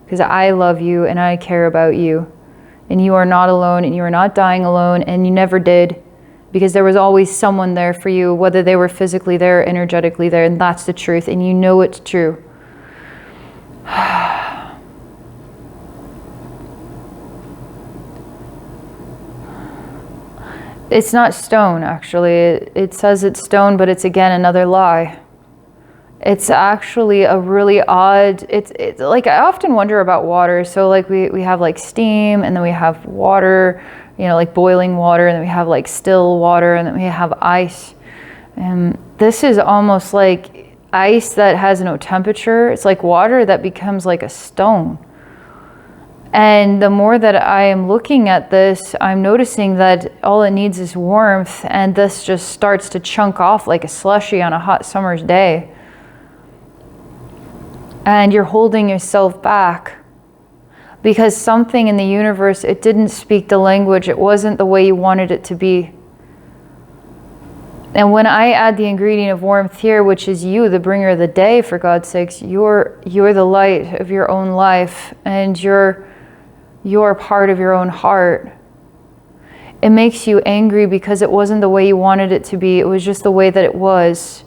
Because I love you and I care about you. And you are not alone, and you are not dying alone, and you never did. Because there was always someone there for you, whether they were physically there or energetically there, and that's the truth, and you know it's true. It's not stone, actually. It says it's stone, but it's again another lie. It's actually a really odd, it's like, I often wonder about water. So like we have like steam, and then we have water, you know, like boiling water, and then we have like still water, and then we have ice. And this is almost like ice that has no temperature. It's like water that becomes like a stone. And the more that I am looking at this, I'm noticing that all it needs is warmth, and this just starts to chunk off like a slushie on a hot summer's day. And you're holding yourself back because something in the universe, it didn't speak the language. It wasn't the way you wanted it to be. And when I add the ingredient of warmth here, which is you, the bringer of the day, for God's sakes, you're the light of your own life, and you're part of your own heart. it makes you angry because it wasn't the way you wanted it to be. It was just the way that it was.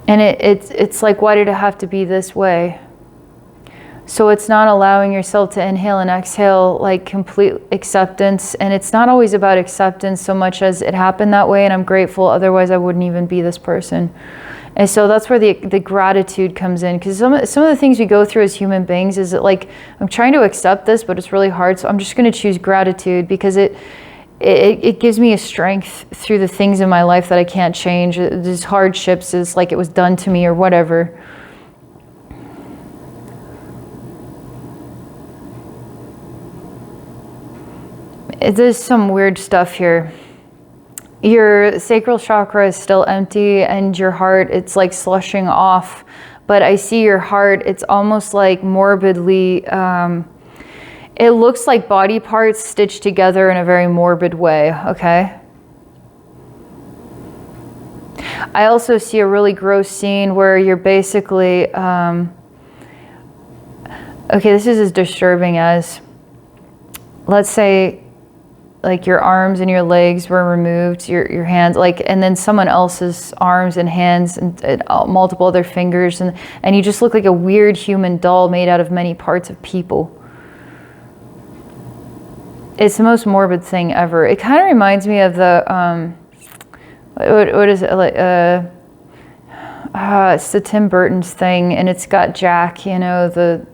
And it's like, why did it have to be this way? So it's not allowing yourself to inhale and exhale like complete acceptance. And it's not always about acceptance so much as it happened that way and I'm grateful, otherwise I wouldn't even be this person. And so that's where the gratitude comes in, because some of the things we go through as human beings is that, like, I'm trying to accept this, but it's really hard, so I'm just going to choose gratitude, because it gives me a strength through the things in my life that I can't change. These hardships is like it was done to me or whatever. There's some weird stuff here. Your sacral chakra is still empty, and your heart, it's like slushing off. But I see your heart, it's almost like morbidly, it looks like body parts stitched together in a very morbid way, okay? I also see a really gross scene where you're basically, okay, this is as disturbing as, let's say, like your arms and your legs were removed, your hands, like, and then someone else's arms and hands and multiple other fingers, and you just look like a weird human doll made out of many parts of people. It's the most morbid thing ever. It kind of reminds me of the, what is it, like, it's the Tim Burton's thing, and it's got Jack, you know, the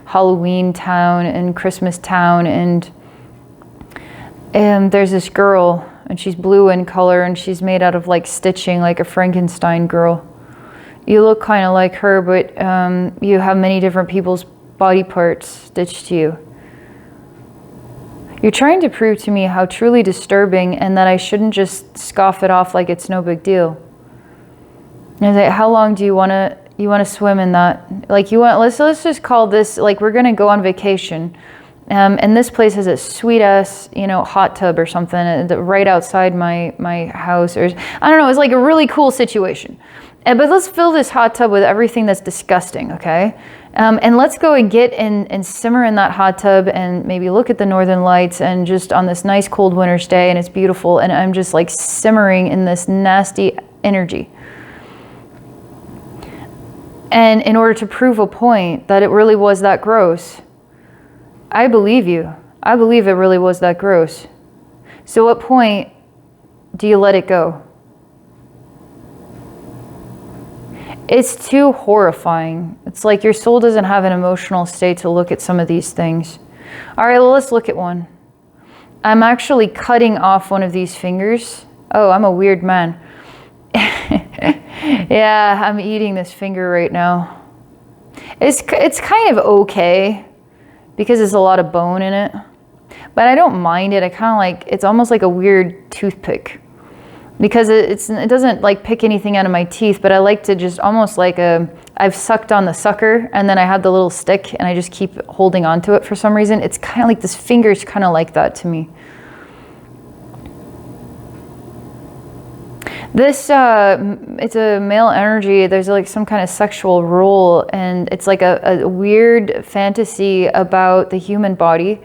Halloween town and Christmas town, and there's this girl, and she's blue in color, and she's made out of like stitching, like a Frankenstein girl. You look kind of like her, but you have many different people's body parts stitched to you. You're trying to prove to me how truly disturbing, and that I shouldn't just scoff it off like it's no big deal. And like, how long do you want to swim in that? Like, let's just call this, like, we're gonna go on vacation. And this place has a sweet ass, you know, hot tub or something right outside my house, or I don't know. It's like a really cool situation. But let's fill this hot tub with everything that's disgusting, okay? And let's go and get and simmer in that hot tub and maybe look at the northern lights, and just on this nice cold winter's day, and it's beautiful, and I'm just like simmering in this nasty energy. And in order to prove a point that it really was that gross, I believe you. I believe it really was that gross. So what point do you let it go? It's too horrifying. It's like your soul doesn't have an emotional state to look at some of these things. All right, well, let's look at one. I'm actually cutting off one of these fingers. Oh, I'm a weird man. Yeah, I'm eating this finger right now. It's kind of okay, because there's a lot of bone in it, but I don't mind it. I kind of like, it's almost like a weird toothpick, because it doesn't like pick anything out of my teeth, but I like to just almost like I've sucked on the sucker, and then I have the little stick, and I just keep holding on to it for some reason. It's kind of like, this finger's kind of like that to me. This, it's a male energy. There's like some kind of sexual role, and it's like a weird fantasy about the human body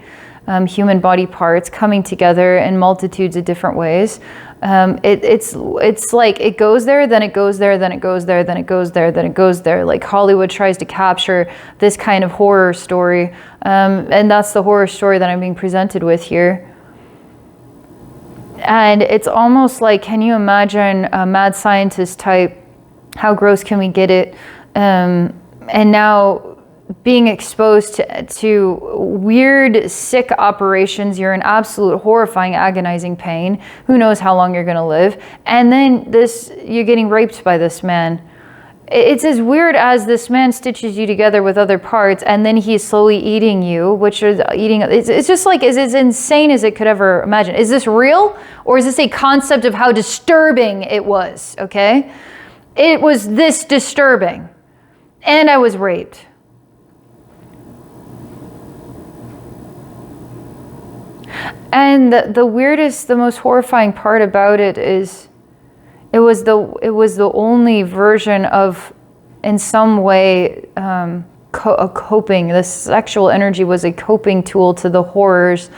parts coming together in multitudes of different ways. It's like it goes there, then it goes there, then it goes there, then it goes there, then it goes there. Like Hollywood tries to capture this kind of horror story, and that's the horror story that I'm being presented with here. And it's almost like, can you imagine a mad scientist type, how gross can we get it? And now being exposed to weird, sick operations, you're in absolute horrifying, agonizing pain. Who knows how long you're gonna live. And then you're getting raped by this man. It's as weird as this man stitches you together with other parts, and then he's slowly eating you, which is eating. It's just like, it's as insane as it could ever imagine. Is this real, or is this a concept of how disturbing it was? Okay, it was this disturbing, and I was raped. And the weirdest, the most horrifying part about it is, it was the only version of, in some way, coping. The sexual energy was a coping tool to the horrors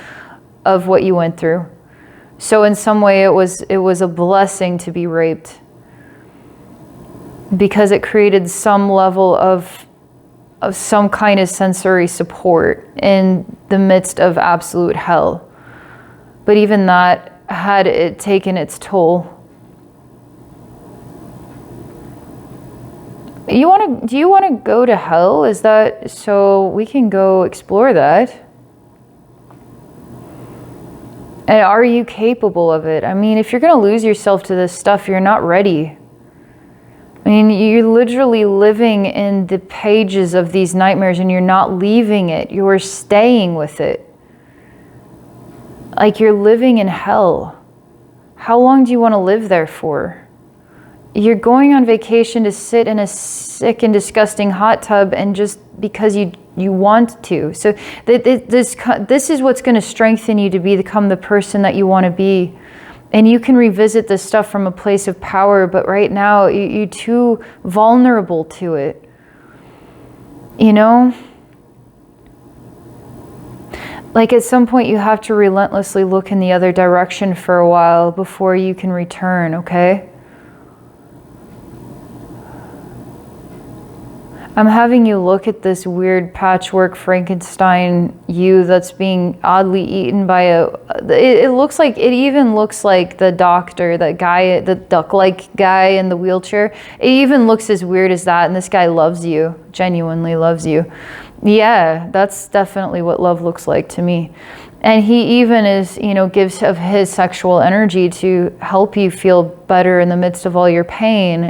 of what you went through. So in some way it was a blessing to be raped, because it created some level of some kind of sensory support in the midst of absolute hell. But even that, had it taken its toll. Do you want to go to hell? Is that so we can go explore that? And are you capable of it? I mean, if you're going to lose yourself to this stuff, you're not ready. I mean, you're literally living in the pages of these nightmares and you're not leaving it. You're staying with it. Like you're living in hell. How long do you want to live there for? You're going on vacation to sit in a sick and disgusting hot tub and just because you want to. So this is what's going to strengthen you to become the person that you want to be. And you can revisit this stuff from a place of power, but right now you're too vulnerable to it. You know? Like at some point you have to relentlessly look in the other direction for a while before you can return, okay? I'm having you look at this weird patchwork Frankenstein you that's being oddly eaten by it looks like, it even looks like the doctor, that guy, the duck-like guy in the wheelchair. It even looks as weird as that, and this guy loves you, genuinely loves you. Yeah, that's definitely what love looks like to me. And he even is, gives of his sexual energy to help you feel better in the midst of all your pain,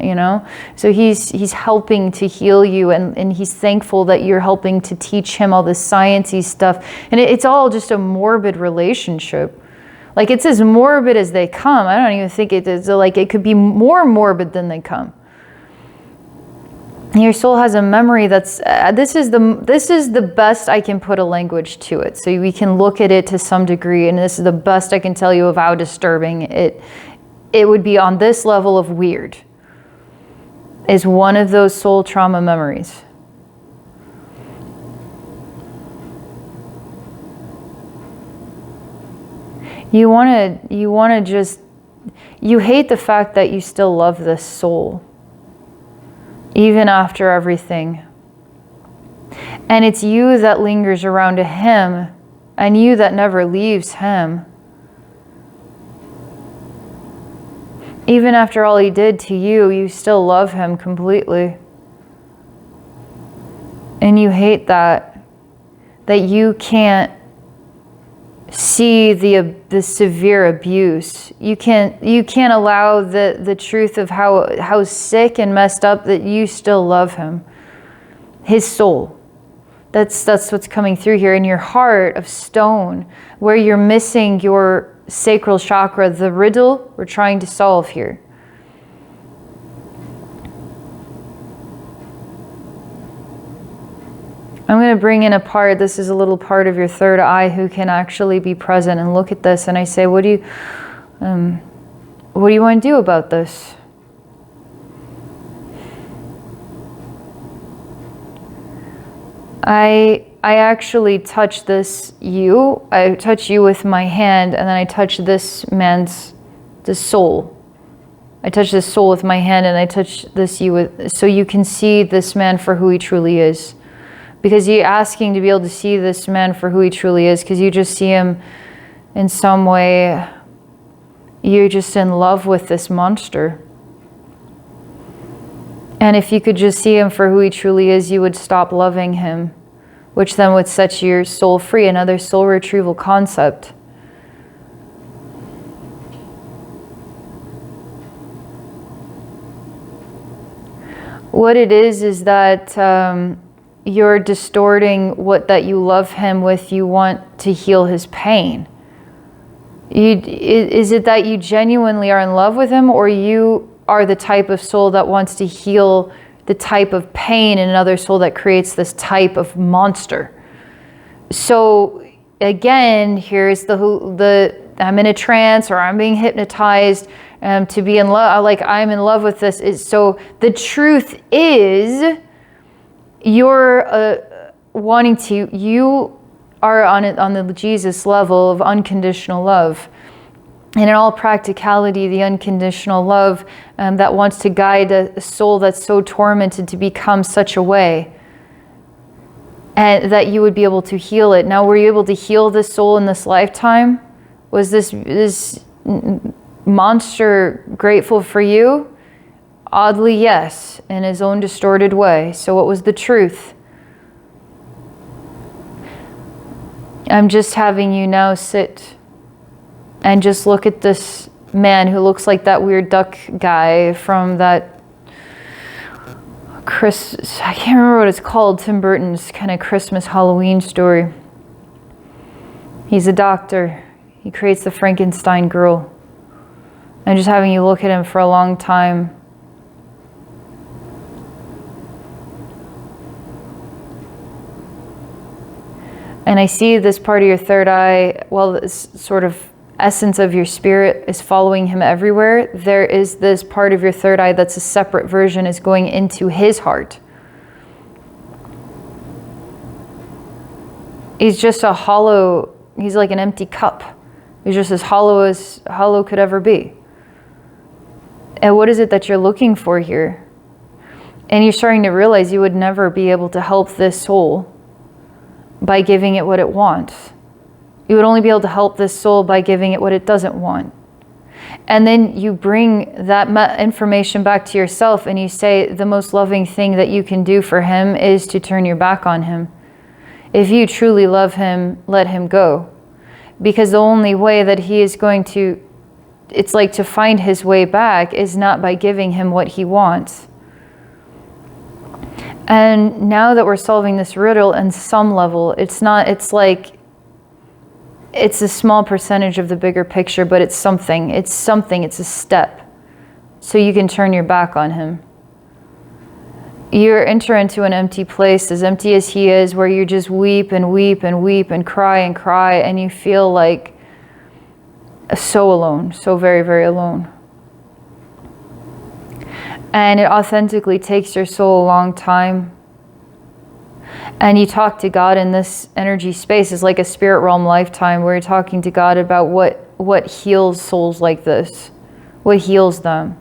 So he's helping to heal you, and he's thankful that you're helping to teach him all this sciencey stuff. And it's all just a morbid relationship. Like it's as morbid as they come. I don't even think it is, like it could be more morbid than they come. Your soul has a memory that's, this is the best I can put a language to it. So we can look at it to some degree, and this is the best I can tell you of how disturbing it would be on this level of weird. Is one of those soul trauma memories. You want to just, you hate the fact that you still love this soul. Even after everything. And it's you that lingers around to him, and you that never leaves him. Even after all he did to you, you still love him completely. And you hate that you can't see the severe abuse. You can't allow the truth of how sick and messed up that you still love him. His soul. That's what's coming through here in your heart of stone, where you're missing your sacral chakra, the riddle we're trying to solve here. I'm going to bring in a part, this is a little part of your third eye who can actually be present and look at this, and I say, what do you want to do about this? I actually touch this I touch you with my hand, and then I touch this soul. I touch this soul with my hand, and I touch this you with, so you can see this man for who he truly is. Because you're asking to be able to see this man for who he truly is, because you just see him in some way, you're just in love with this monster. And if you could just see him for who he truly is, you would stop loving him, which then would set your soul free, another soul retrieval concept. What it is that you're distorting that you love him with. You want to heal his pain. Is it that you genuinely are in love with him, or you are the type of soul that wants to heal the type of pain in another soul that creates this type of monster? So again, here's the I'm in a trance, or I'm being hypnotized to be in love. Like I'm in love with this. So the truth is, you're wanting you are on the Jesus level of unconditional love. And in all practicality, the unconditional love that wants to guide a soul that's so tormented to become such a way, and that you would be able to heal it. Now, were you able to heal this soul in this lifetime? Was this monster grateful for you? Oddly, yes, in his own distorted way. So what was the truth? I'm just having you now sit and just look at this man who looks like that weird duck guy from that I can't remember what it's called, Tim Burton's kind of Christmas Halloween story. He's a doctor. He creates the Frankenstein girl. I'm just having you look at him for a long time. And I see this part of your third eye, well, this sort of essence of your spirit is following him everywhere. There is this part of your third eye that's a separate version, is going into his heart. He's just a hollow, he's like an empty cup. He's just as hollow could ever be. And what is it that you're looking for here? And you're starting to realize you would never be able to help this soul by giving it what it wants. You would only be able to help this soul by giving it what it doesn't want. And then you bring that information back to yourself and you say the most loving thing that you can do for him is to turn your back on him. If you truly love him, let him go. Because the only way that he is going to, it's like to find his way back is not by giving him what he wants. And now that we're solving this riddle on some level, it's a small percentage of the bigger picture, but it's something, it's a step. So you can turn your back on him. You enter into an empty place, as empty as he is, where you just weep and weep and weep and cry, and you feel like so alone, so very, very alone. And it authentically takes your soul a long time. And you talk to God in this energy space. It's like a spirit realm lifetime where you're talking to God about what heals souls like this, what heals them.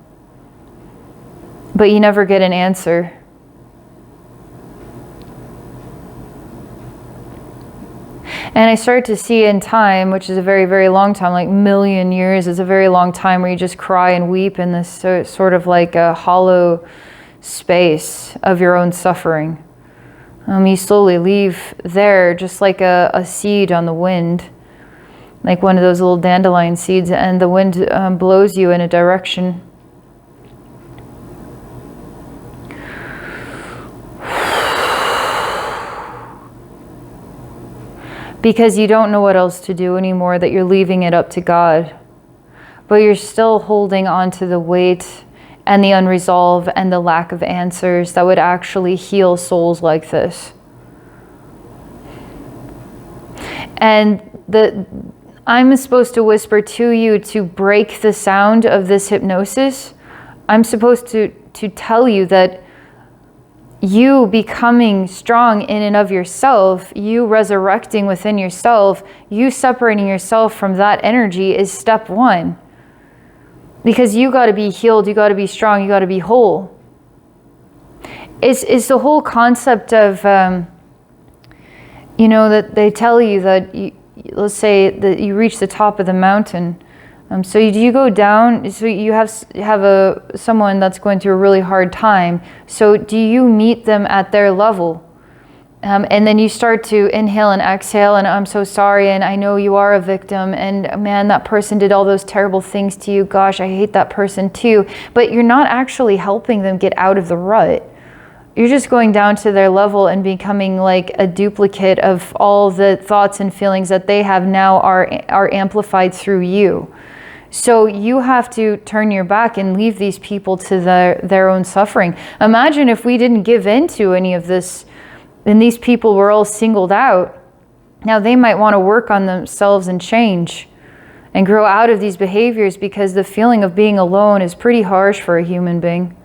But you never get an answer. And I start to see in time, which is a very, very long time, like 1,000,000 years is a very long time, where you just cry and weep in this sort of like a hollow space of your own suffering. You slowly leave there just like a seed on the wind, like one of those little dandelion seeds, and the wind blows you in a direction. Because you don't know what else to do anymore, that you're leaving it up to God. But you're still holding on to the weight and the unresolved and the lack of answers that would actually heal souls like this. And I'm supposed to whisper to you to break the sound of this hypnosis. I'm supposed to tell you that you becoming strong in and of yourself, you resurrecting within yourself, you separating yourself from that energy is step one. Because you got to be healed, you got to be strong, you got to be whole. It's the whole concept of, that they tell you that, let's say that you reach the top of the mountain. So you go down, so you have someone that's going through a really hard time. So do you meet them at their level? And then you start to inhale and exhale, and I'm so sorry, and I know you are a victim, and man, that person did all those terrible things to you. Gosh, I hate that person too. But you're not actually helping them get out of the rut. You're just going down to their level and becoming like a duplicate of all the thoughts and feelings that they have now are amplified through you. So you have to turn your back and leave these people to their own suffering. Imagine if we didn't give in to any of this, and these people were all singled out. Now they might want to work on themselves and change and grow out of these behaviors, because the feeling of being alone is pretty harsh for a human being.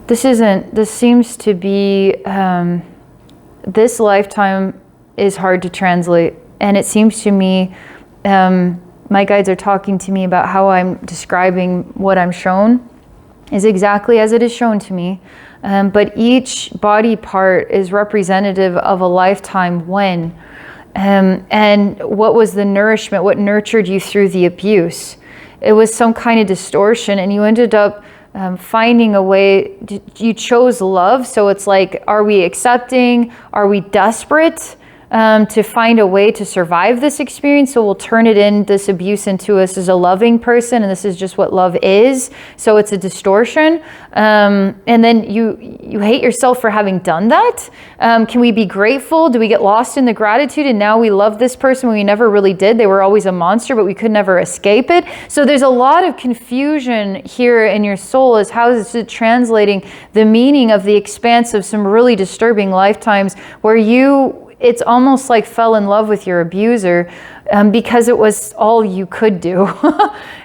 This seems to be, this lifetime is hard to translate. And it seems to me, my guides are talking to me about how I'm describing what I'm shown is exactly as it is shown to me. But each body part is representative of a lifetime when. And what was the nourishment, what nurtured you through the abuse? It was some kind of distortion, and you ended up finding a way, you chose love. So it's like, are we accepting? Are we desperate to find a way to survive this experience? So we'll turn it in, this abuse, into us as a loving person, and this is just what love is. So it's a distortion. And then you hate yourself for having done that. Can we be grateful? Do we get lost in the gratitude and now we love this person when we never really did? They were always a monster, but we could never escape it. So there's a lot of confusion here in your soul as how is it translating the meaning of the expanse of some really disturbing lifetimes where it's almost like fell in love with your abuser because it was all you could do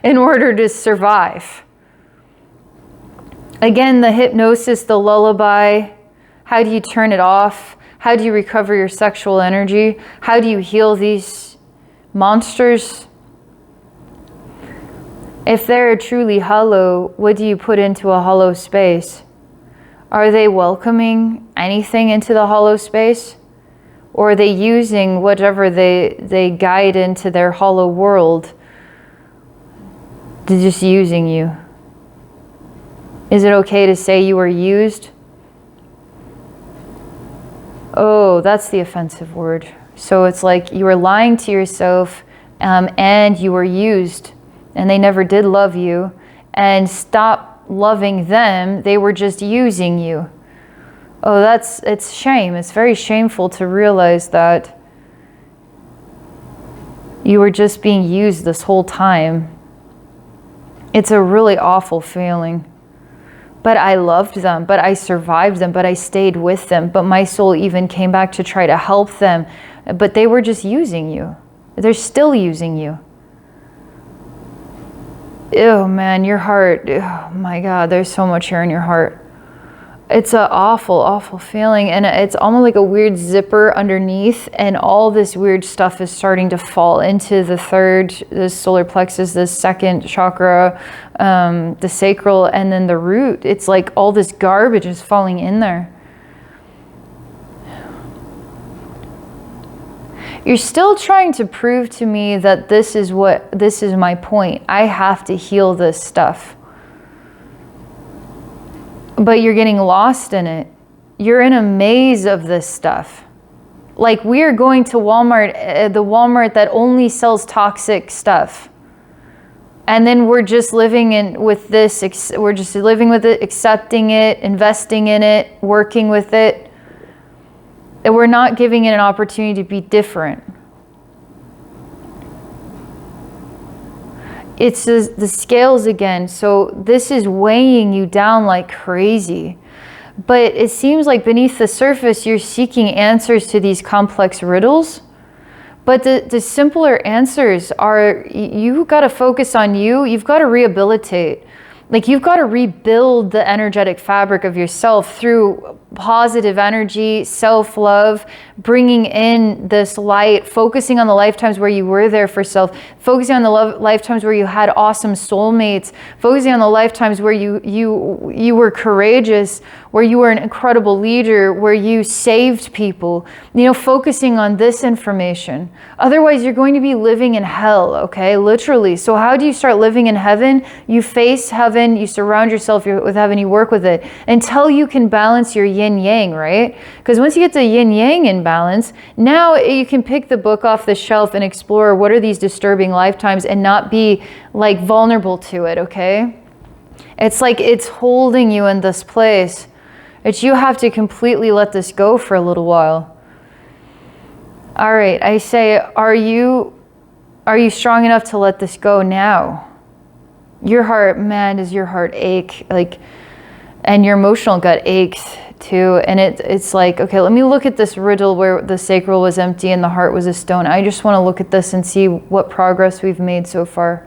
in order to survive. Again, the hypnosis, the lullaby, how do you turn it off? How do you recover your sexual energy? How do you heal these monsters? If they're truly hollow, what do you put into a hollow space? Are they welcoming anything into the hollow space? Or are they using whatever they guide into their hollow world? They're just using you. Is it okay to say you were used? Oh, that's the offensive word. So it's like you were lying to yourself and you were used and they never did love you. And stop loving them. They were just using you. Oh, it's shame. It's very shameful to realize that you were just being used this whole time. It's a really awful feeling. But I loved them, but I survived them, but I stayed with them, but my soul even came back to try to help them. But they were just using you. They're still using you. Oh man, your heart, oh my God, there's so much here in your heart. It's an awful, awful feeling, and it's almost like a weird zipper underneath, and all this weird stuff is starting to fall into the solar plexus, the second chakra, the sacral, and then the root. It's like all this garbage is falling in there. You're still trying to prove to me that this is my point. I have to heal this stuff. But you're getting lost in it. You're in a maze of this stuff. Like we're going to Walmart, the Walmart that only sells toxic stuff. And then we're just living with this, we're just living with it, accepting it, investing in it, working with it. And we're not giving it an opportunity to be different. It's the scales again. So this is weighing you down like crazy. But it seems like beneath the surface, you're seeking answers to these complex riddles. But the simpler answers are, you've got to focus on you. You've got to rehabilitate. Like you've got to rebuild the energetic fabric of yourself through positive energy, self-love, bringing in this light, focusing on the lifetimes where you were there for self, focusing on the lifetimes where you had awesome soulmates, focusing on the lifetimes where you were courageous, where you were an incredible leader, where you saved people, focusing on this information. Otherwise, you're going to be living in hell, okay? Literally. So how do you start living in heaven? You face heaven, you surround yourself with heaven, you work with it until you can balance your yin yang, right? Because once you get the yin yang in balance, now you can pick the book off the shelf and explore what are these disturbing lifetimes and not be like vulnerable to it, okay? It's like it's holding you in this place. It's you have to completely let this go for a little while. All right, I say, are you strong enough to let this go now? Your heart, man, does your heart ache, and your emotional gut aches too. And it's like, okay, let me look at this riddle where the sacral was empty and the heart was a stone. I just want to look at this and see what progress we've made so far.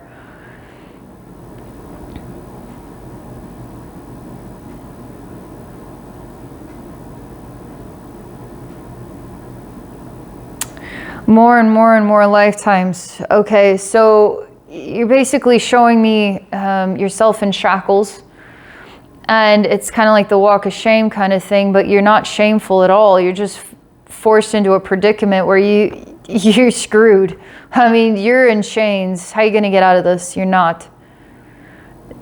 More and more and more lifetimes. Okay, so you're basically showing me yourself in shackles. And it's kind of like the walk of shame kind of thing, but you're not shameful at all. You're just forced into a predicament where you're screwed. I mean, you're in chains. How are you going to get out of this? You're not.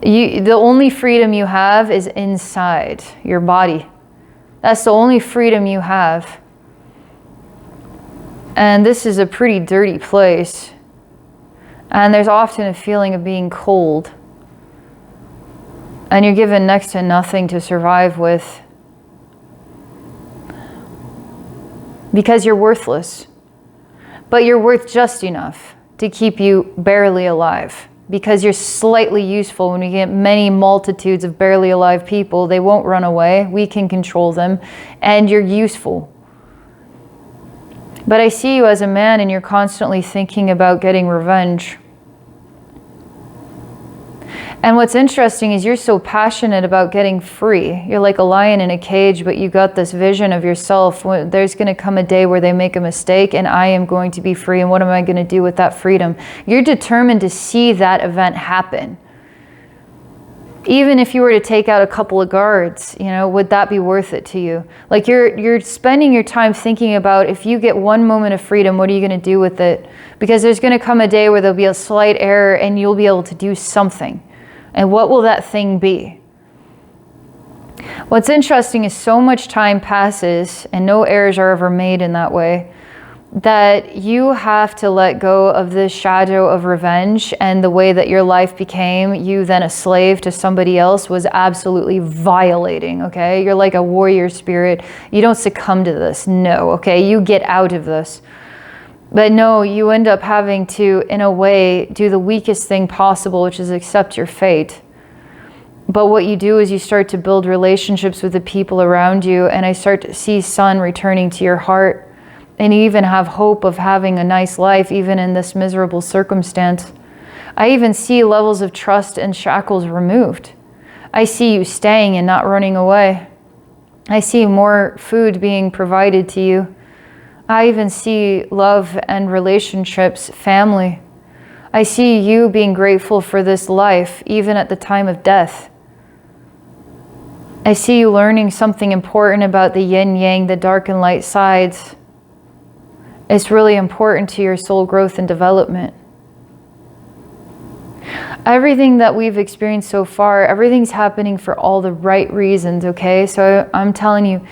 The only freedom you have is inside your body. That's the only freedom you have. And this is a pretty dirty place. And there's often a feeling of being cold. And you're given next to nothing to survive with. Because you're worthless. But you're worth just enough to keep you barely alive. Because you're slightly useful. When we get many multitudes of barely alive people, they won't run away. We can control them. And you're useful. But I see you as a man and you're constantly thinking about getting revenge. And what's interesting is you're so passionate about getting free. You're like a lion in a cage, but you got this vision of yourself. There's going to come a day where they make a mistake and I am going to be free. And what am I going to do with that freedom? You're determined to see that event happen. Even if you were to take out a couple of guards, would that be worth it to you? Like you're spending your time thinking about, if you get one moment of freedom, what are you going to do with it? Because there's going to come a day where there'll be a slight error and you'll be able to do something. And what will that thing be? What's interesting is so much time passes and no errors are ever made in that way, that you have to let go of this shadow of revenge, and the way that your life became you then a slave to somebody else was absolutely violating, okay? You're like a warrior spirit. You don't succumb to this, no, okay? You get out of this. But no, you end up having to, in a way, do the weakest thing possible, which is accept your fate. But what you do is you start to build relationships with the people around you, and I start to see sun returning to your heart, and you even have hope of having a nice life, even in this miserable circumstance. I even see levels of trust and shackles removed. I see you staying and not running away. I see more food being provided to you. I even see love and relationships, family. I see you being grateful for this life, even at the time of death. I see you learning something important about the yin-yang, the dark and light sides. It's really important to your soul growth and development. Everything that we've experienced so far, everything's happening for all the right reasons, okay? So I'm telling you,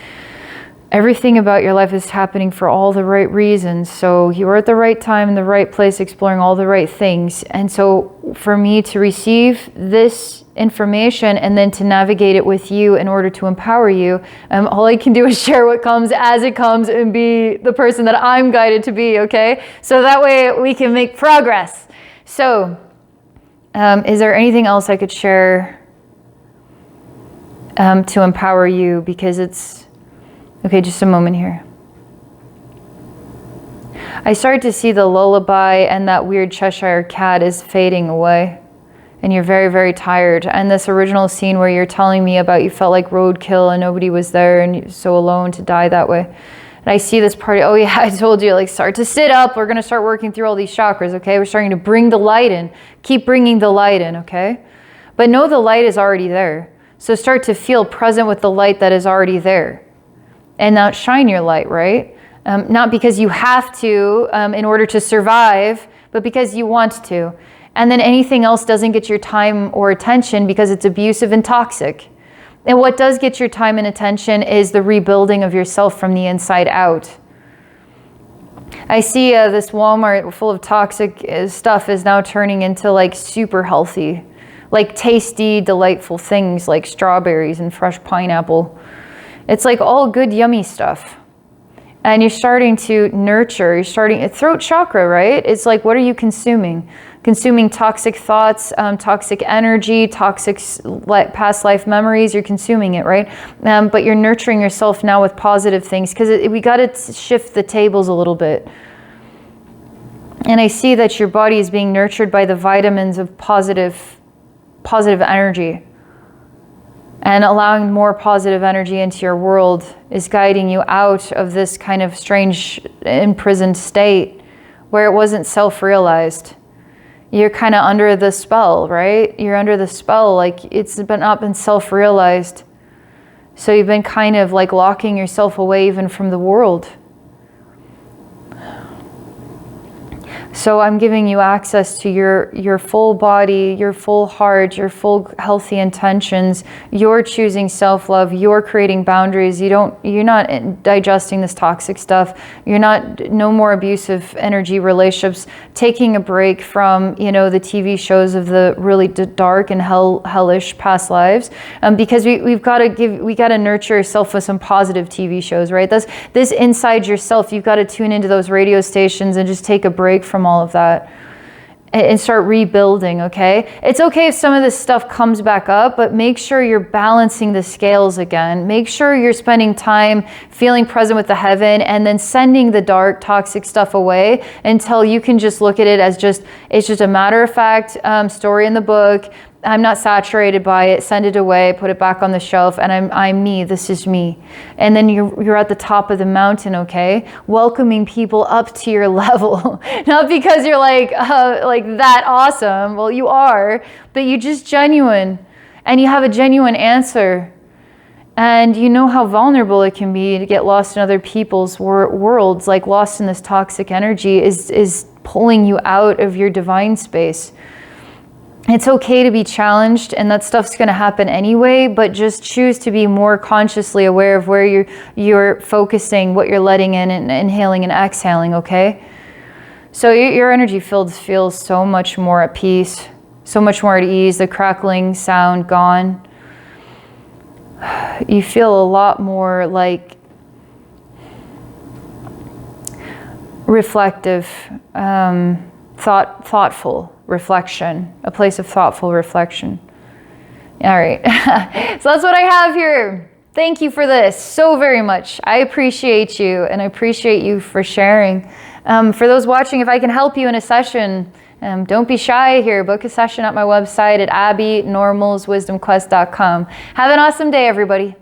everything about your life is happening for all the right reasons. So you are at the right time in the right place, exploring all the right things. And so for me to receive this information and then to navigate it with you in order to empower you, all I can do is share what comes as it comes and be the person that I'm guided to be, okay? So that way we can make progress. So is there anything else I could share to empower you? Because it's... Okay, just a moment here. I started to see the lullaby and that weird Cheshire cat is fading away. And you're very, very tired. And this original scene where you're telling me about you felt like roadkill and nobody was there and you're so alone to die that way. And I see this party. Oh yeah, I told you, like, start to sit up. We're going to start working through all these chakras, okay? We're starting to bring the light in. Keep bringing the light in, okay? But know the light is already there. So start to feel present with the light that is already there. And now shine your light, right? Not because you have to in order to survive, but because you want to. And then anything else doesn't get your time or attention because it's abusive and toxic. And what does get your time and attention is the rebuilding of yourself from the inside out. I see this Walmart full of toxic stuff is now turning into like super healthy, like tasty, delightful things like strawberries and fresh pineapple. It's like all good, yummy stuff. And you're starting to nurture, you're starting, throat chakra, right? It's like, what are you consuming? Consuming toxic thoughts, toxic energy, toxic past life memories, you're consuming it, right? But you're nurturing yourself now with positive things, because we got to shift the tables a little bit. And I see that your body is being nurtured by the vitamins of positive energy. And allowing more positive energy into your world is guiding you out of this kind of strange imprisoned state where it wasn't self-realized. you're kind of under the spell, right? You're under the spell, like it's not been self-realized. So you've been kind of like locking yourself away even from the world. So I'm giving you access to your full body, your full heart, your full healthy intentions. You're choosing self-love. You're creating boundaries. You're not digesting this toxic stuff. No more abusive energy relationships. Taking a break from, the TV shows of the really dark and hellish past lives, because we got to nurture yourself with some positive TV shows, right? This inside yourself. You've got to tune into those radio stations and just take a break from all of that and start rebuilding, okay? It's okay if some of this stuff comes back up, but make sure you're balancing the scales again. Make sure you're spending time feeling present with the heaven and then sending the dark, toxic stuff away until you can just look at it as it's just a matter of fact story in the book. I'm not saturated by it. Send it away, put it back on the shelf, and I'm me. This is me. And then you're at the top of the mountain, okay? Welcoming people up to your level. Not because you're like that awesome. Well, you are, but you're just genuine, and you have a genuine answer. And you know how vulnerable it can be to get lost in other people's worlds, like lost in this toxic energy is pulling you out of your divine space. It's okay to be challenged, and that stuff's going to happen anyway, but just choose to be more consciously aware of where you're focusing, what you're letting in and inhaling and exhaling, okay? So your energy field feels so much more at peace, so much more at ease, the crackling sound gone. You feel a lot more like reflective, thoughtful reflection, a place of thoughtful reflection. All right, so that's what I have here. Thank you for this so very much. I appreciate you, and I appreciate you for sharing. For those watching, if I can help you in a session, don't be shy here. Book a session at my website at abbeynormalswisdomquest.com. Have an awesome day, everybody.